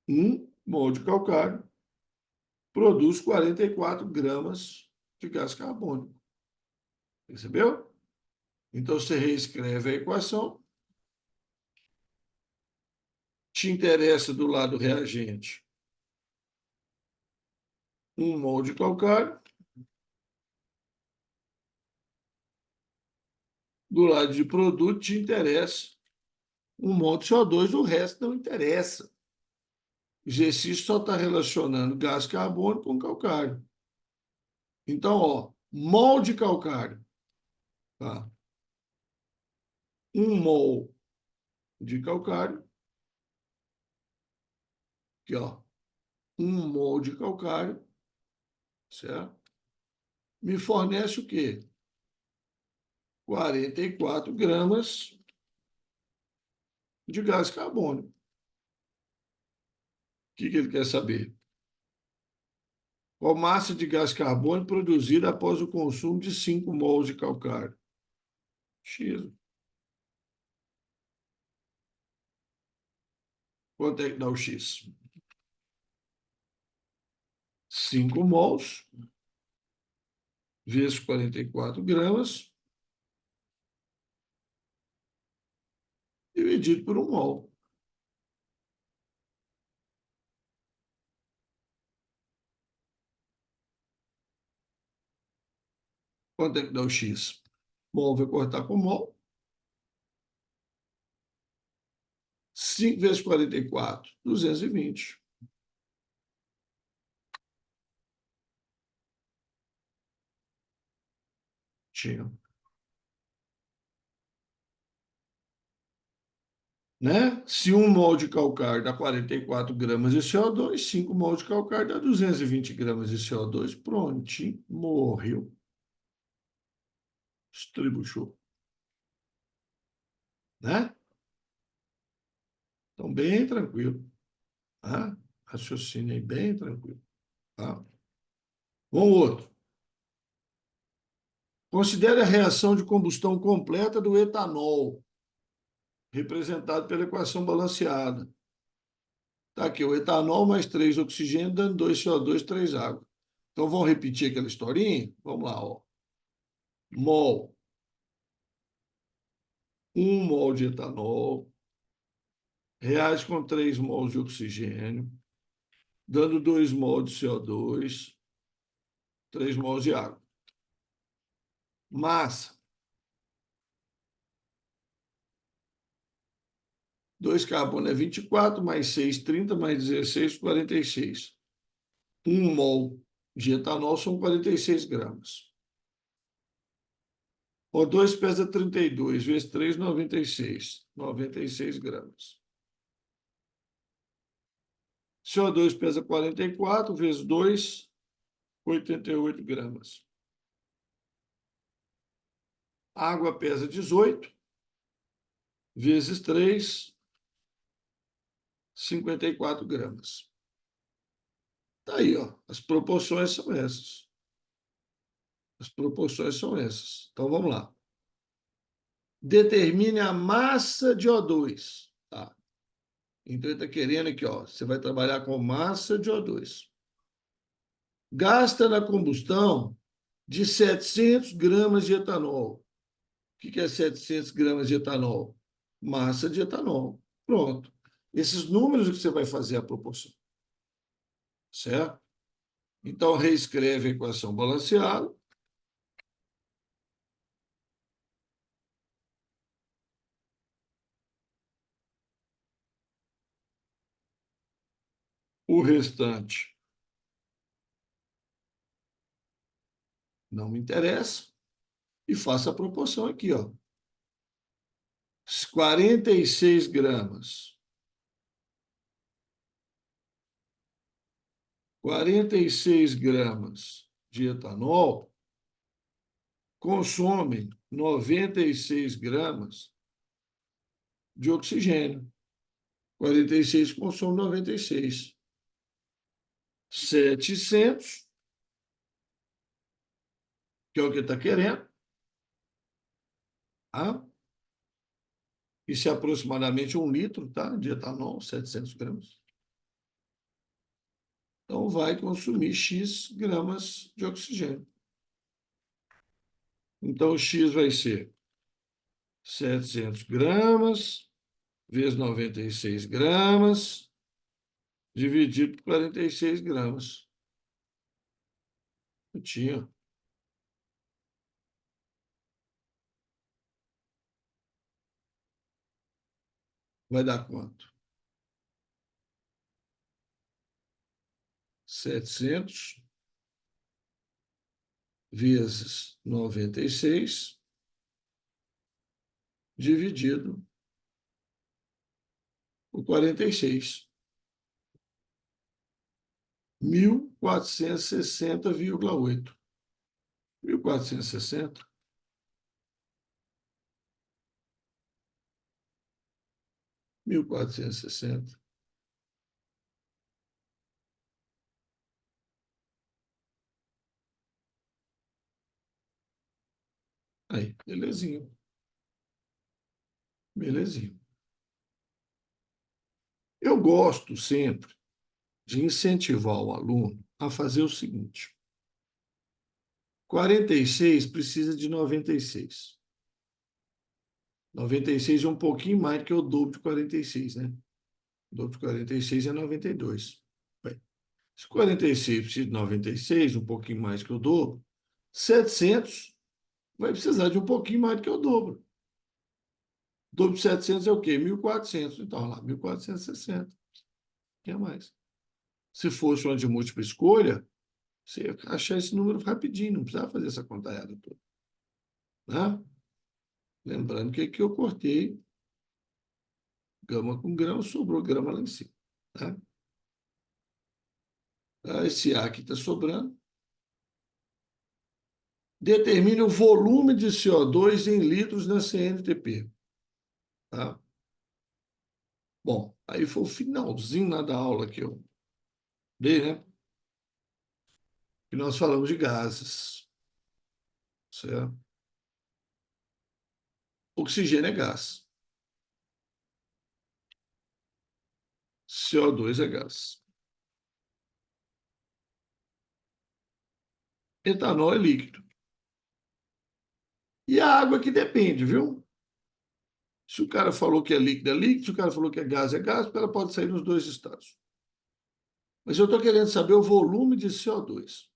[SPEAKER 1] 1 mol de calcário produz 44 gramas de gás carbônico. Percebeu? Então, você reescreve a equação. Te interessa do lado reagente 1 mol de calcário. Do lado de produto, te interessa 1 mol de CO2, o resto não interessa. O exercício só está relacionando gás carbônico com calcário. Então, ó, mol de calcário. Tá? 1 mol de calcário. Aqui, ó. 1 mol de calcário. Certo? Me fornece o quê? 44 gramas de gás carbônico. O que ele quer saber? Qual massa de gás carbônico produzida após o consumo de 5 mols de calcário? X. Quanto é que dá o X? 5 mols vezes 44 gramas dividido por 1 mol. Quanto é que dá o X? Mol vai cortar com mol. 5 vezes 44, 220. Tinha. Né? Se 1 mol de calcário dá 44 gramas de CO2, 5 mol de calcário dá 220 gramas de CO2. Prontinho, morreu. Estribuchou. Né? Então, bem tranquilo. Tá? Raciocínio aí bem tranquilo. Tá? Vamos outro. Considere a reação de combustão completa do etanol, representado pela equação balanceada. Está aqui, o etanol mais 3 oxigênio, dando 2 CO2, 3 água. Então, vamos repetir aquela historinha? Vamos lá, ó. Mol. 1 mol de etanol reage com 3 mols de oxigênio, dando 2 mols de CO2, 3 mols de água. Massa. 2 carbono é 24, mais 6, 30, mais 16, 46. 1 mol de etanol são 46 gramas. O2 pesa 32, vezes 3, 96. 96 gramas. CO2 pesa 44, vezes 2, 88 gramas. Água pesa 18, vezes 3, 54 gramas. Está aí, ó. As proporções são essas. As proporções são essas. Então, vamos lá. Determine a massa de O2. Tá? Então, ele está querendo aqui, ó. Você vai trabalhar com massa de O2. Gasta na combustão de 700 gramas de etanol. O que é 700 gramas de etanol? massa de etanol. Pronto. Esses números que você vai fazer a proporção, certo? Então, reescreve a equação balanceada. O restante não me interessa. E faça a proporção aqui, ó. 46 gramas. 46 gramas de etanol consomem 96 gramas de oxigênio. 46 consome 96. 700, que é o que está querendo. Tá? Isso é aproximadamente 1 litro, tá? De etanol, 700 gramas. Então, vai consumir X gramas de oxigênio. Então, o X vai ser 700 gramas vezes 96 gramas, dividido por 46 gramas. Eu tinha. Vai dar quanto? 700 vezes 96, dividido por 46. 1.460,8. 1.460. Mil quatrocentos e sessenta. Aí, belezinha. Belezinha. Eu gosto sempre de incentivar o aluno a fazer o seguinte: 46 precisa de 96. 96 é um pouquinho mais do que o dobro de 46, né? O dobro de 46 é 92. Bem, se 46 precisa de 96, um pouquinho mais que o dobro, 700 vai precisar de um pouquinho mais do que o dobro. O dobro de 700 é o quê? 1.400. Então, lá, 1.460. Que é mais. Se fosse uma de múltipla escolha, você ia achar esse número rapidinho, não precisava fazer essa contaiada toda. Né? Lembrando que aqui eu cortei grama com grama, sobrou grama lá em cima. Né? Esse A aqui está sobrando. Determine o volume de CO2 em litros na CNTP. Tá? Bom, aí foi o finalzinho lá da aula que eu dei, né? E nós falamos de gases. Certo? Oxigênio é gás. CO2 é gás. Etanol é líquido. E a água que depende, viu? Se o cara falou que é líquido, é líquido. Se o cara falou que é gás, porque ela pode sair nos dois estados. Mas eu estou querendo saber o volume de CO2.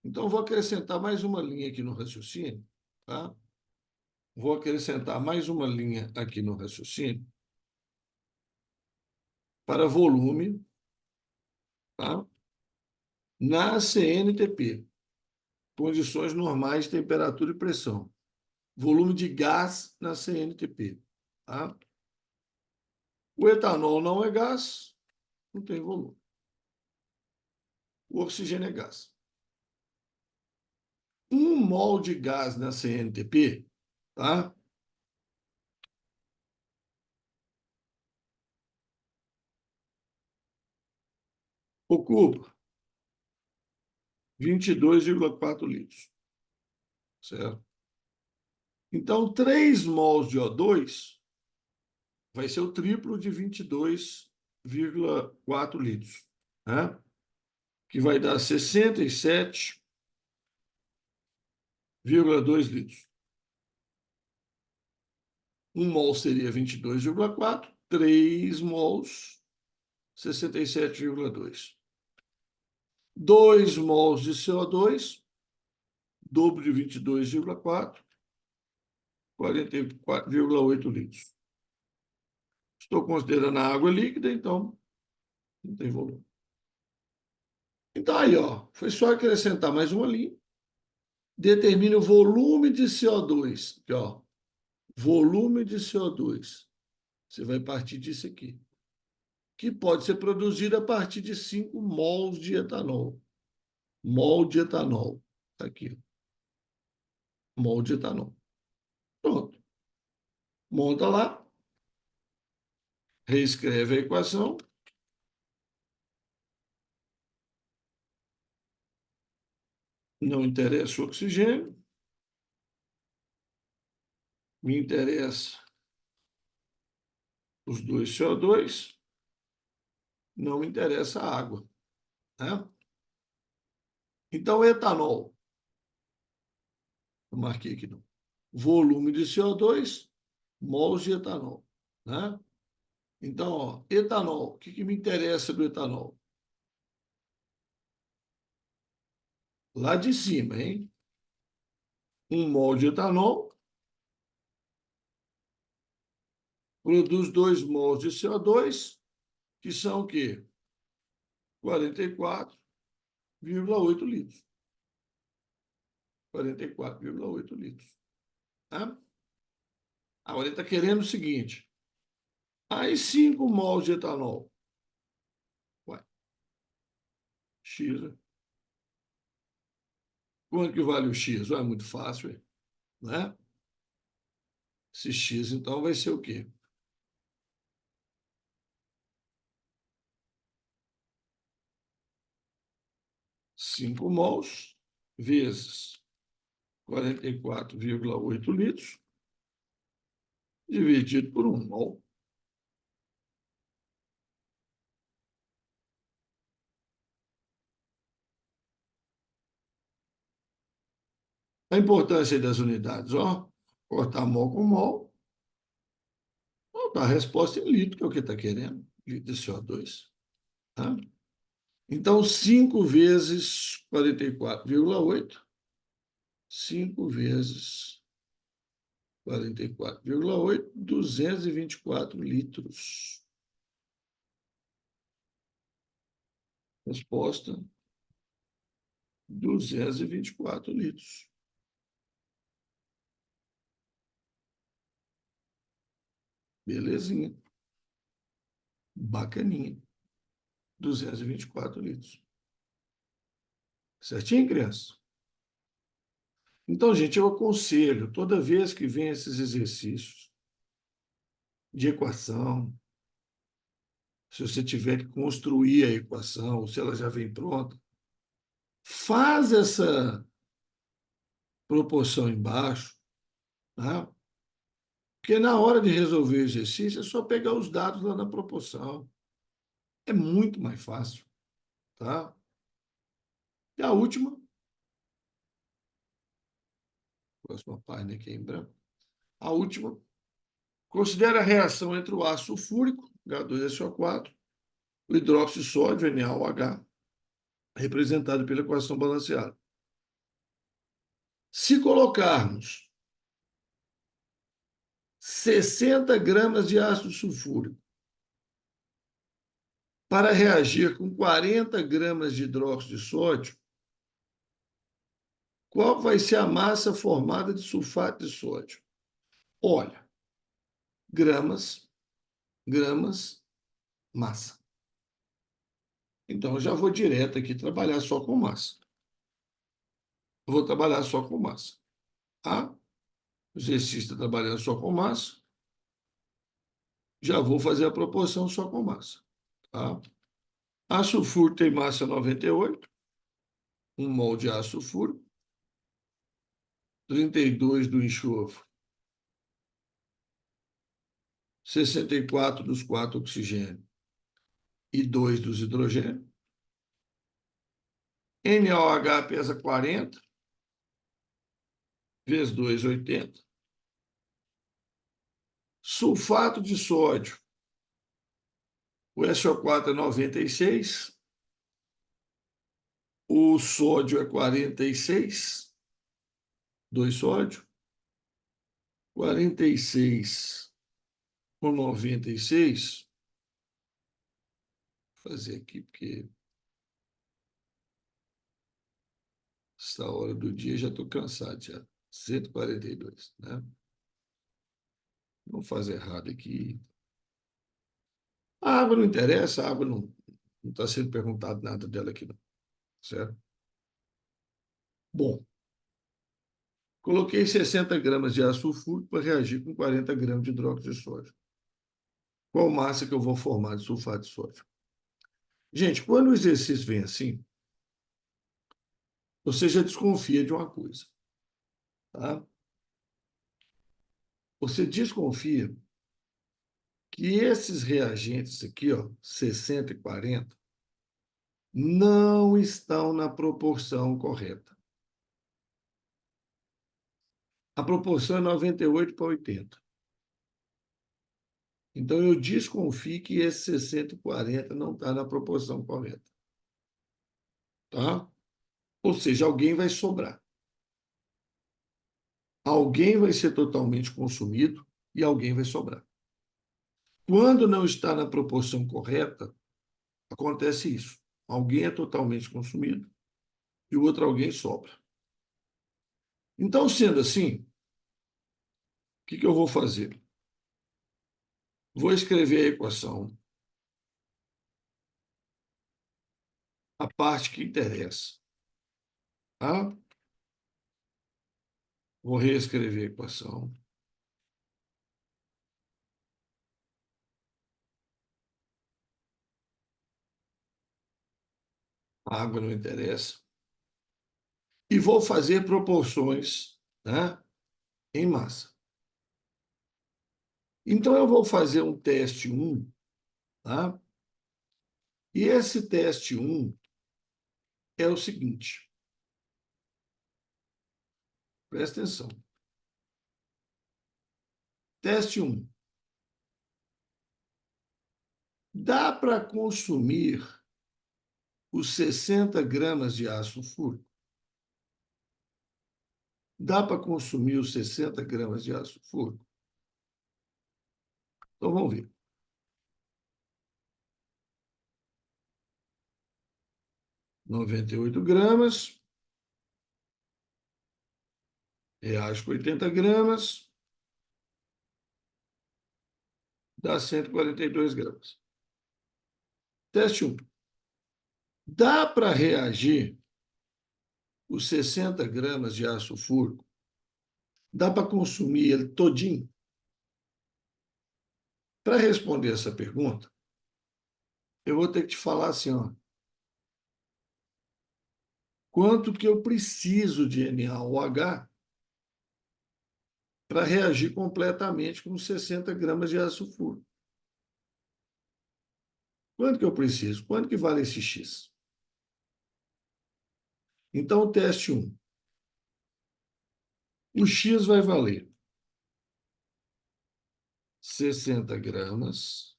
[SPEAKER 1] Então, vou acrescentar mais uma linha aqui no raciocínio. Tá? Vou acrescentar mais uma linha aqui no raciocínio para volume, tá? Na CNTP, condições normais de temperatura e pressão. Volume de gás na CNTP. Tá? O etanol não é gás, não tem volume. O oxigênio é gás. 1 mol de gás na CNTP, tá? Ocupa 22,4 litros, certo? Então, 3 mols de O2 vai ser o triplo de 22,4 litros, né? Que vai dar 67,2 litros. 1 mol seria 22,4, 3 mols, 67,2. 2 mols de CO2, dobro de 22,4, 44,8 litros. Estou considerando a água líquida, então não tem volume. Então, aí, ó, foi só acrescentar mais uma linha. Determine o volume de CO2. Aqui, ó, volume de CO2. Você vai partir disso aqui. Que pode ser produzido a partir de 5 mols de etanol. Mol de etanol. Tá aqui. Mol de etanol. Pronto. Monta lá. Reescreve a equação. Não interessa o oxigênio. Me interessa os dois CO2. Não me interessa a água. Né? Então, etanol. Eu marquei aqui não. Volume de CO2, mols de etanol. Né? Então, ó, etanol. O que me interessa do etanol? Lá de cima, hein? 1 mol de etanol produz 2 mols de CO2, que são o quê? 44,8 litros. 44,8 litros. Tá? Agora ele está querendo o seguinte. Aí 5 mols de etanol. Ué, X, né? Quanto que vale o X? Ué, é muito fácil, né? Esse X, então, vai ser o quê? 5 mols vezes 44,8 litros, dividido por 1 mol. A importância das unidades, ó, cortar mol com mol, dá a resposta em litro, que é o que está querendo, litro de CO2. Tá? Então, 5 vezes 44,8, 5 vezes 44,8, 224 litros. Resposta, 224 litros. Belezinha. Bacaninha. 224 litros. Certinho, criança? Então, gente, eu aconselho, toda vez que vem esses exercícios de equação, se você tiver que construir a equação, ou se ela já vem pronta, faz essa proporção embaixo, né? Porque na hora de resolver o exercício é só pegar os dados lá na proporção. É muito mais fácil, tá? E a última, próxima página aqui em branco, a última, considera a reação entre o ácido sulfúrico, H2SO4, o hidróxido de sódio, NaOH, representado pela equação balanceada. Se colocarmos 60 gramas de ácido sulfúrico para reagir com 40 gramas de hidróxido de sódio, qual vai ser a massa formada de sulfato de sódio? Olha, gramas, gramas, massa. Então, eu já vou direto aqui trabalhar só com massa. Eu vou trabalhar só com massa. Tá? O exercício está trabalhando só com massa. Já vou fazer a proporção só com massa. Tá? Aço sulfúrico tem massa 98, 1 mol de aço sulfúrico, 32 do enxofre, 64 dos 4 oxigênio e 2 dos hidrogênio. NaOH pesa 40, vezes 2, 80. Sulfato de sódio, o SO4 é 96, o sódio é 46, 2 sódio, 46 com 96, vou fazer aqui porque essa hora do dia já estou cansado já. 142, né? Não faz errado aqui. A água não interessa, a água não está sendo perguntado nada dela aqui, não. Certo? Bom, coloquei 60 gramas de ácido sulfúrico para reagir com 40 gramas de hidróxido de sódio. Qual massa que eu vou formar de sulfato de sódio? Gente, quando o exercício vem assim, você já desconfia de uma coisa, tá? Você desconfia que esses reagentes aqui, ó, 60 e 40, não estão na proporção correta. A proporção é 98 para 80. Então, eu desconfio que esse 60 e 40 não está na proporção correta. Tá? Ou seja, alguém vai sobrar. Alguém vai ser totalmente consumido e alguém vai sobrar. Quando não está na proporção correta, acontece isso. Alguém é totalmente consumido e o outro alguém sobra. Então, sendo assim, o que eu vou fazer? Vou escrever a equação, a parte que interessa. Tá? Vou reescrever a equação. A água não interessa. E vou fazer proporções, né, em massa. Então, eu vou fazer um teste 1, tá? E esse teste 1 é o seguinte, presta atenção. Teste 1. Dá para consumir os 60 gramas de ácido sulfúrico? Dá para consumir os 60 gramas de ácido sulfúrico? Então, vamos ver. 98 gramas, reage com 80 gramas, dá 142 gramas. Teste 1. Dá para reagir os 60 gramas de ácido sulfúrico? Dá para consumir ele todinho? Para responder essa pergunta, eu vou ter que te falar assim, ó, quanto que eu preciso de NaOH para reagir completamente com 60 gramas de ácido sulfúrico. Quanto que eu preciso? Quanto que vale esse X? Então, teste 1. O X vai valer 60 gramas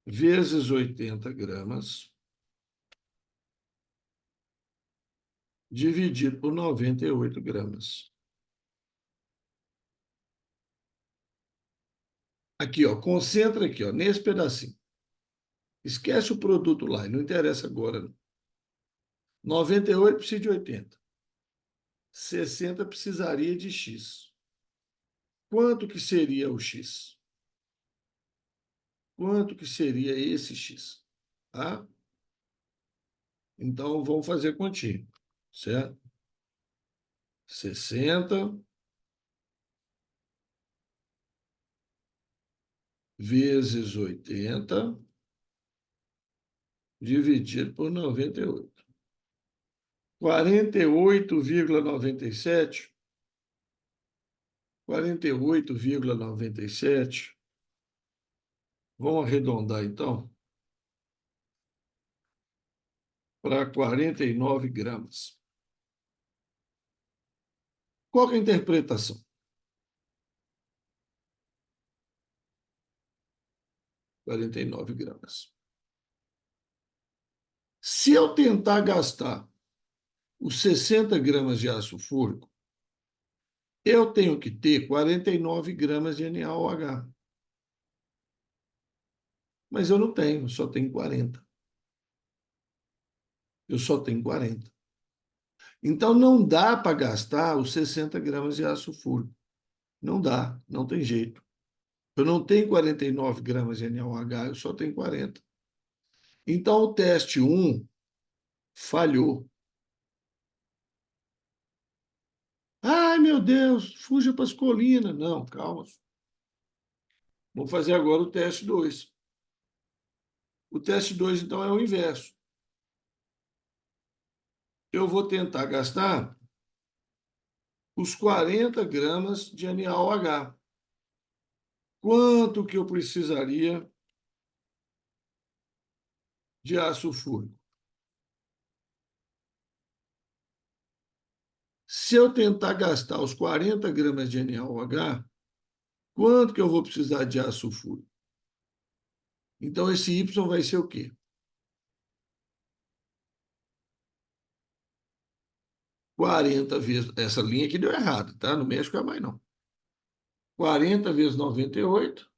[SPEAKER 1] vezes 80 gramas dividido por 98 gramas. Aqui, ó, concentra aqui, ó, nesse pedacinho. Esquece o produto lá, não interessa agora. Não. 98 precisa de 80. 60 precisaria de X. Quanto que seria o X? Quanto que seria esse X? Tá? Então, vamos fazer continha, certo? 60 vezes 80 dividido por 98. 48,97. 48,97. Vamos arredondar, então, para 49 gramas. Qual que é a interpretação? 49 gramas. Se eu tentar gastar os 60 gramas de ácido fúrico, eu tenho que ter 49 gramas de NaOH. Mas eu não tenho, só tenho 40. Eu só tenho 40. Então, não dá para gastar os 60 gramas de ácido fúrico. Não dá, não tem jeito. Eu não tenho 49 gramas de NaOH, eu só tenho 40. Então, o teste 1 falhou. Ai, meu Deus, fuja para as colinas. Não, calma. Vamos fazer agora o teste 2. O teste 2, então, é o inverso. Eu vou tentar gastar os 40 gramas de NaOH. Quanto que eu precisaria de ácido fúrico? Se eu tentar gastar os 40 gramas de NaOH, quanto que eu vou precisar de ácido fúrico? Então, esse Y vai ser o quê? 40 vezes. Essa linha aqui deu errado, tá? Não mexe com a mais, não. 40 vezes 98,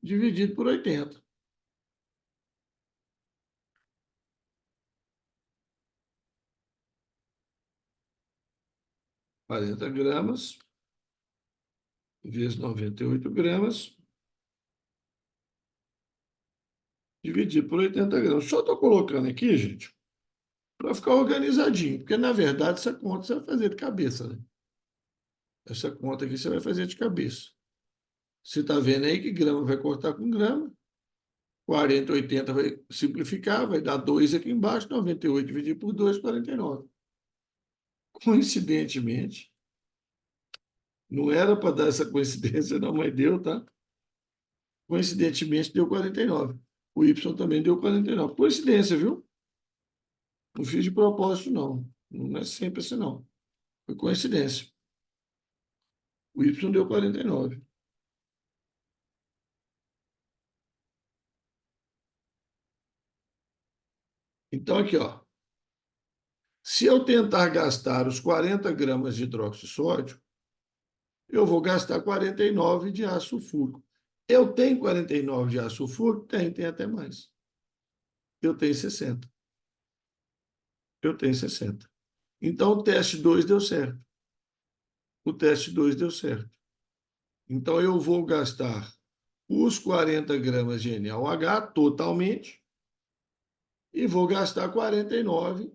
[SPEAKER 1] dividido por 80. 40 gramas vezes 98 gramas, dividido por 80 gramas. Só estou colocando aqui, gente, para ficar organizadinho, porque, na verdade, essa conta você vai fazer de cabeça, né? Essa conta aqui você vai fazer de cabeça. Você está vendo aí que grama vai cortar com grama, 40, 80 vai simplificar, vai dar 2 aqui embaixo, 98 dividido por 2, 49. Coincidentemente, não era para dar essa coincidência, não, mas deu, tá? Coincidentemente, deu 49. O Y também deu 49. Coincidência, viu? Não fiz de propósito, não. Não é sempre assim, não. Foi coincidência. O Y deu 49. Então, aqui, ó. Se eu tentar gastar os 40 gramas de hidróxido de sódio, eu vou gastar 49 de ácido sulfúrico. Eu tenho 49 de ácido sulfúrico? Tem até mais. Eu tenho 60. Eu tenho 60. Então, o teste 2 deu certo. O teste 2 deu certo. Então, eu vou gastar os 40 gramas de NaOH totalmente e vou gastar 49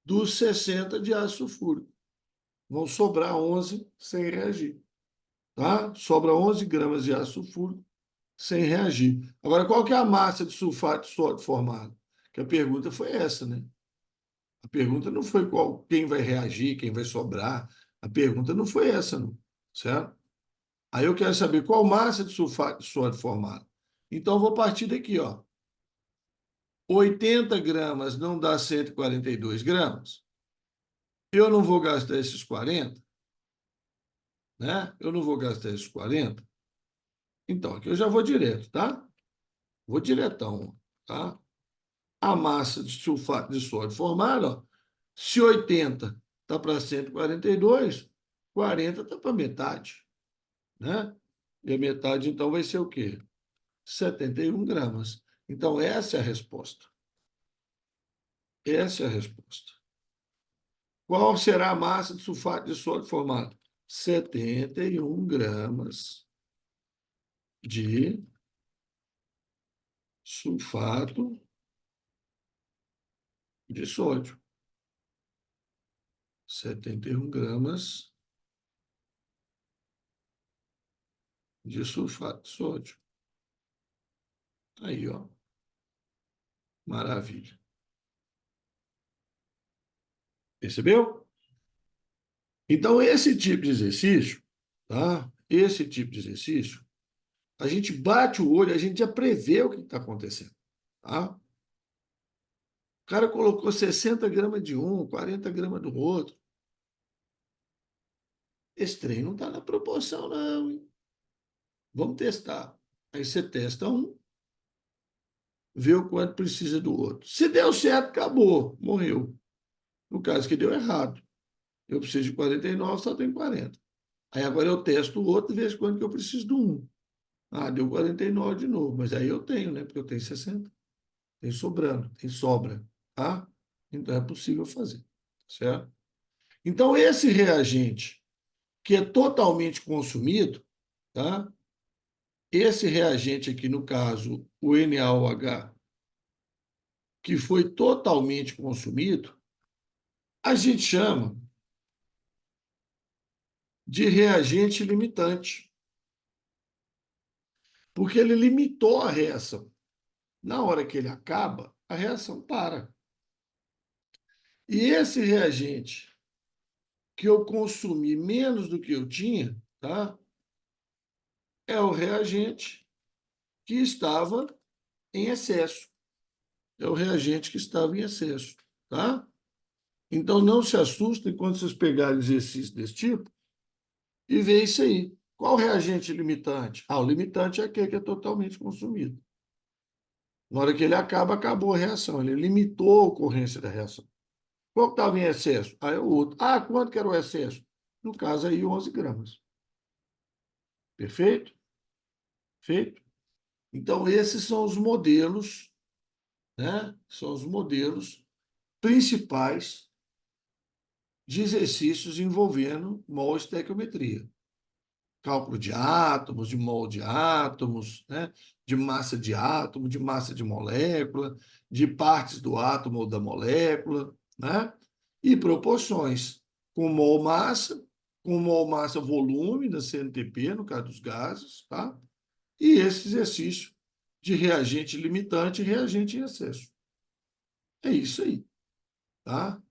[SPEAKER 1] dos 60 de ácido sulfúrico. Vão sobrar 11 sem reagir. Tá? Sobra 11 gramas de ácido sulfúrico sem reagir. Agora, qual que é a massa de sulfato de sódio formada? Que a pergunta foi essa, né? A pergunta não foi quem vai reagir, quem vai sobrar. A pergunta não foi essa, não. Certo? Aí eu quero saber qual massa de sulfato de sódio formada. Então, eu vou partir daqui, ó. 80 gramas não dá 142 gramas. Eu não vou gastar esses 40, né? Eu não vou gastar esses 40. Então, aqui eu já vou direto, tá? Vou diretão, tá? A massa de sulfato de sódio formada, ó, se 80 está para 142, 40 está para metade, né? E a metade, então, vai ser o quê? 71 gramas. Então, essa é a resposta. Essa é a resposta. Qual será a massa de sulfato de sódio formada? 71 gramas de sulfato de sódio. 71 gramas de sulfato de sódio. Aí, ó. Maravilha. Percebeu? Então, esse tipo de exercício, tá? Esse tipo de exercício, a gente bate o olho, a gente já prevê o que está acontecendo, tá? O cara colocou 60 gramas de um, 40 gramas do outro. Esse trem não está na proporção, não, hein? Vamos testar. Aí você testa um, vê o quanto precisa do outro. Se deu certo, acabou, morreu. No caso que deu errado, eu preciso de 49, só tem 40. Aí agora eu testo o outro e vejo quanto que eu preciso do um. Ah, deu 49 de novo, mas aí eu tenho, né? Porque eu tenho 60. Tem sobrando, tem sobra, tá? Então é possível fazer, certo? Então esse reagente que é totalmente consumido, tá? Esse reagente aqui, no caso, o NaOH, que foi totalmente consumido, a gente chama de reagente limitante, porque ele limitou a reação. Na hora que ele acaba, a reação para. E esse reagente que eu consumi menos do que eu tinha, tá? É o reagente que estava em excesso. É o reagente que estava em excesso, tá? Então não se assustem quando vocês pegarem exercícios desse tipo e ver isso aí. Qual o reagente limitante? Ah, o limitante é aquele que é totalmente consumido. Na hora que ele acaba, acabou a reação. Ele limitou a ocorrência da reação. Qual que estava em excesso? Ah, é o outro. Ah, quanto que era o excesso? No caso aí, 11 gramas. Perfeito? Feito? Então, esses são os modelos, né? São os modelos principais de exercícios envolvendo mol estequiometria. Cálculo de átomos, de mol de átomos, né? De massa de átomo, de massa de molécula, de partes do átomo ou da molécula, né? E proporções, com mol massa volume da CNTP, no caso dos gases, tá? E esse exercício de reagente limitante e reagente em excesso. É isso aí, tá?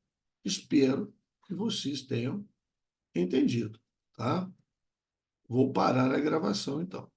[SPEAKER 1] Espero que vocês tenham entendido, tá? Vou parar a gravação então.